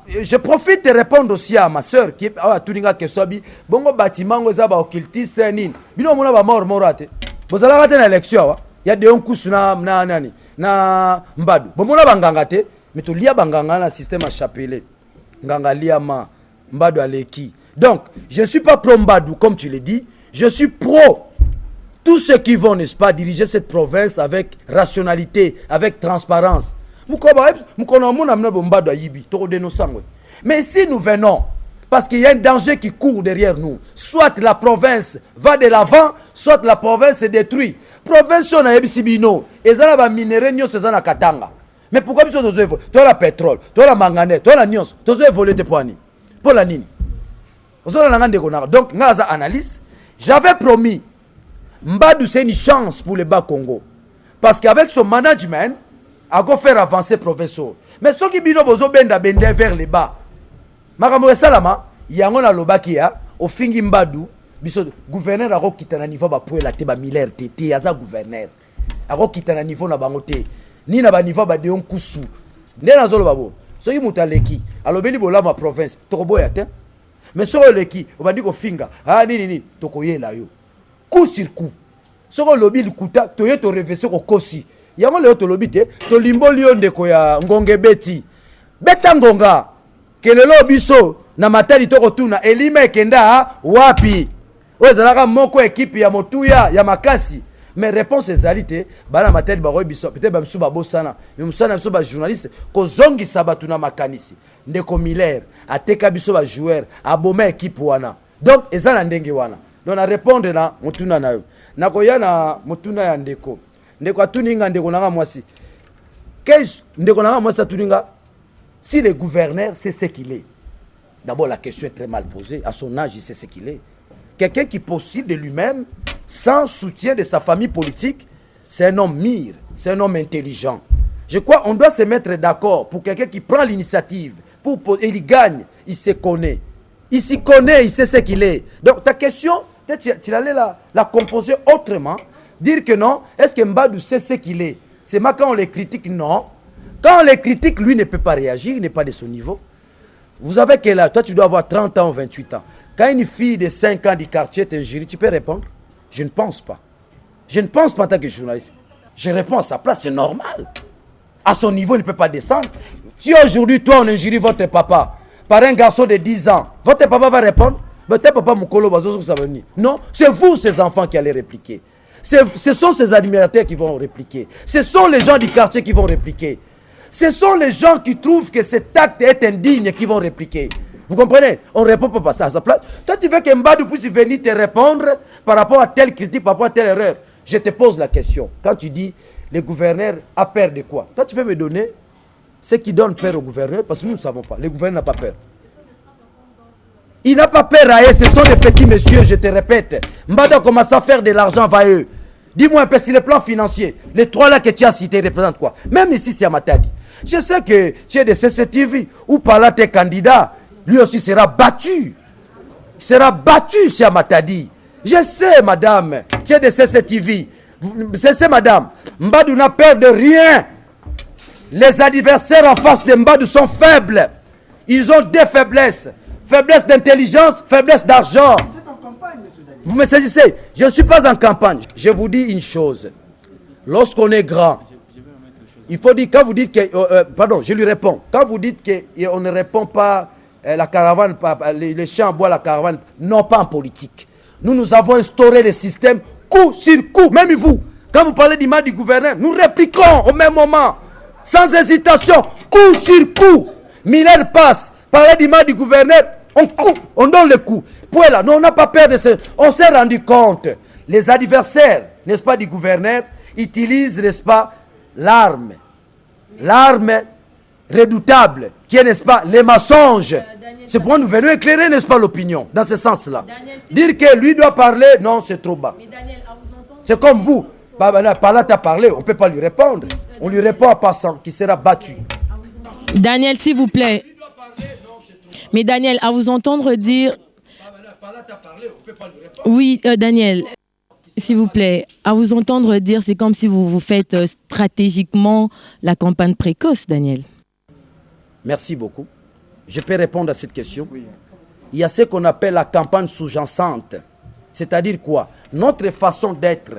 A: Je profite de répondre aussi à ma sœur qui a tuninga kesobi bongo bâtiment ngoza ba occultiste nini. Bino mona ba morate. Bozala kate na élection wa. Ya de onkusu na nani na mbadu. Bomona banganga te, mais to lia banganga na système à chapelet. Nganga liama Mbadu Aleki. Donc, je ne suis pas pro Mbadu, comme tu le dis. Je suis pro tous ceux qui vont, n'est-ce pas, diriger cette province avec rationalité, avec transparence. Mais si nous venons, parce qu'il y a un danger qui court derrière nous, soit la province va de l'avant, soit la province se détruit. Province, on a ebisibino, et ça va minérer, nous sommes à Katanga. Mais pourquoi nous sommes voler? Tu as le pétrole, tu as la manganèse, tu as la nions, tu as volé des poignées. Pour la nini. Donc, Ngaza analyse, j'avais promis Mbadu c'est une chance pour le Bas-Congo. Parce qu'avec son management, il va faire avancer le professeur. Mais ceux qui bino bozo benda vers les bas. Makambo salama, yango loba kia, au fingi Mbadu, biso gouverneur a kitana niveau ba pour la teba militaire tété yaza gouverneur. A kitana niveau na bangote. Ni na ba niveau ba de on kusu. Ndena zolo babo. Soki mutaleki alobeli bola ma province tokoboya te mais soko leki obandi ko finga nini tokoyela yo coup sur coup soko lobi likuta toye to revese ko kosi yango leo to lobi te to limbo lio ndeko ya ngonge beti beta ngonga kelelo biso na matali toko tuna elime kenda wapi ozalaka moko équipe ya motuya ya makasi. Mais réponse ezalité bana matel baroy biso peut-être ba msuba bosana mais musana msuba ba journaliste ko zongi sabatuna makanisi ndeko Miller ateka biso ba joueur aboma équipe wana donc ezana ndenge wana donc na répondre na mutuna na yo nakoya na mutuna ya ndeko atuninga ndeko nanga mwasi qu'est ndeko nanga mwasi atuninga si le gouverneur c'est ce qu'il est. D'abord la question est très mal posée, à son âge il sait ce qu'il est. Quelqu'un qui postule de lui-même sans soutien de sa famille politique, c'est un homme mûr, c'est un homme intelligent. Je crois qu'on doit se mettre d'accord pour quelqu'un qui prend l'initiative, et il gagne, il se connaît. Il s'y connaît, il sait ce qu'il est. Donc ta question, peut-être tu allais la composer autrement, dire que non, est-ce que Mbadu sait ce qu'il est? C'est moi quand on les critique, non. Quand on les critique, lui ne peut pas réagir, il n'est pas de son niveau. Vous avez quel âge? Toi tu dois avoir 30 ans ou 28 ans. Quand une fille de 5 ans du quartier t'injurie, tu peux répondre? Je ne pense pas. Je ne pense pas en tant que journaliste. Je réponds à sa place, c'est normal. À son niveau, il ne peut pas descendre. Si aujourd'hui, toi, on injurie votre papa par un garçon de 10 ans, votre papa va répondre? Non, c'est vous, ces enfants, qui allez répliquer. Ce sont ces admirateurs qui vont répliquer. Ce sont les gens du quartier qui vont répliquer. Ce sont les gens qui trouvent que cet acte est indigne qui vont répliquer. Vous comprenez? On ne répond pas à sa place. Toi, tu veux que Mbadu puisse venir te répondre par rapport à telle critique, par rapport à telle erreur. Je te pose la question. Quand tu dis, le gouverneur a peur de quoi? Toi, tu peux me donner ce qui donne peur au gouverneur, parce que nous ne savons pas. Le gouverneur n'a pas peur. Il n'a pas peur à eux. Ce sont des petits messieurs, je te répète. Mbadu a commencé à faire de l'argent va eux. Dis-moi un peu, sur le plan financier, les trois là que tu as cités représentent quoi? Même ici, c'est à Matadi. Je sais que tu es de CCTV, ou par là tes candidats. Lui aussi sera battu. Il sera battu, c'est à Matadi. Je sais, madame. Tu es de CCTV. Je sais, madame. Mbadu n'a peur de rien. Les adversaires en face de Mbadu sont faibles. Ils ont des faiblesses. Faiblesse d'intelligence, faiblesse d'argent. Vous êtes en campagne, monsieur Daniel. Vous me saisissez? Je ne suis pas en campagne. Je vous dis une chose. Lorsqu'on est grand, il faut dire, quand vous dites que... pardon, je lui réponds. Quand vous dites qu'on ne répond pas... la caravane, les champs en bois, la caravane, non pas en politique. Nous avons instauré le système coup sur coup, même vous. Quand vous parlez d'image du gouverneur, nous répliquons au même moment, sans hésitation, coup sur coup. Miller passe, parler d'image du gouverneur, on coupe, on donne le coup. Pour là, nous, on n'a pas peur de ça. On s'est rendu compte, les adversaires, n'est-ce pas, du gouverneur, utilisent, n'est-ce pas, l'arme redoutable, qui est, n'est-ce pas, les mensonges. C'est pourquoi nous venons éclairer, n'est-ce pas, l'opinion, dans ce sens-là. Dire que lui doit parler, non, c'est trop bas. C'est comme vous. Pala t'a parlé, on ne peut pas lui répondre. On lui répond en passant, qui sera battu.
G: Daniel, s'il vous plaît. Mais Daniel, à vous entendre dire... Oui, Daniel, s'il vous plaît, à vous entendre dire, c'est comme si vous faites stratégiquement la campagne précoce, Daniel.
A: Merci beaucoup. Je peux répondre à cette question. Oui. Il y a ce qu'on appelle la campagne sous-jacente. C'est-à-dire quoi? Notre façon d'être.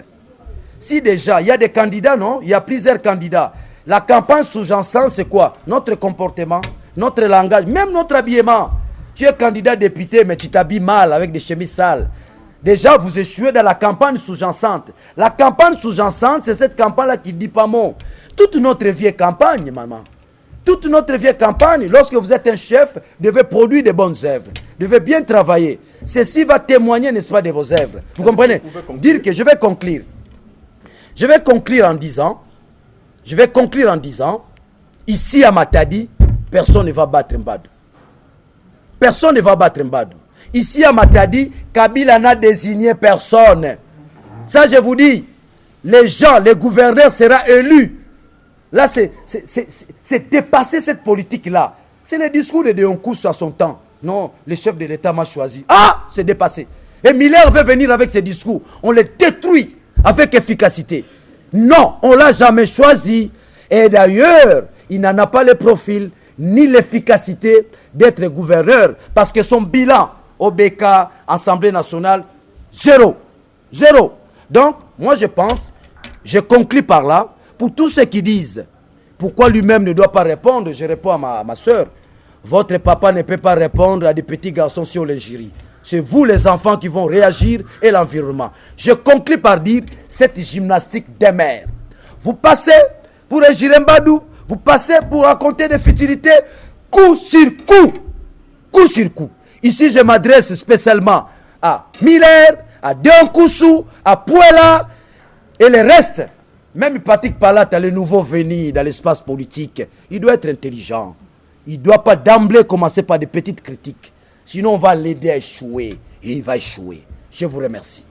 A: Si déjà, il y a des candidats, non? Il y a plusieurs candidats. La campagne sous-jacente, c'est quoi? Notre comportement, notre langage, même notre habillement. Tu es candidat député, mais tu t'habilles mal avec des chemises sales. Déjà, vous échouez dans la campagne sous-jacente. La campagne sous-jacente, c'est cette campagne-là qui ne dit pas mot. Toute notre vieille campagne, maman. Toute notre vieille campagne, lorsque vous êtes un chef, devez produire de bonnes œuvres. Devez bien travailler. Ceci va témoigner, n'est-ce pas, de vos œuvres. Vous comprenez? Dire que je vais conclure. Je vais conclure en disant, ici à Matadi, personne ne va battre Mbadou. Personne ne va battre Mbadou. Ici à Matadi, Kabila n'a désigné personne. Ça, je vous dis, les gens, les gouverneurs seront élus. Là, c'est dépasser cette politique-là. C'est le discours de Deonkoussou à son temps. Non, le chef de l'État m'a choisi. Ah, c'est dépassé. Et Miller veut venir avec ses discours. On les détruit avec efficacité. Non, on ne l'a jamais choisi. Et d'ailleurs, il n'en a pas le profil ni l'efficacité d'être gouverneur. Parce que son bilan, OBK, Assemblée nationale, zéro. Zéro. Donc, moi je pense, je conclus par là, pour tous ceux qui disent, pourquoi lui-même ne doit pas répondre, je réponds à ma soeur. Votre papa ne peut pas répondre à des petits garçons sur les jurys. C'est vous les enfants qui vont réagir et l'environnement. Je conclus par dire cette gymnastique des mères. Vous passez pour un Mbadou, vous passez pour raconter des futilités, coup sur coup. Coup sur coup. Ici, je m'adresse spécialement à Miller, à Deonkoussou, à Pouela et le reste. Même Patrick Palat, le nouveau venu dans l'espace politique, il doit être intelligent. Il ne doit pas d'emblée commencer par des petites critiques. Sinon, on va l'aider à échouer. Et il va échouer. Je vous remercie.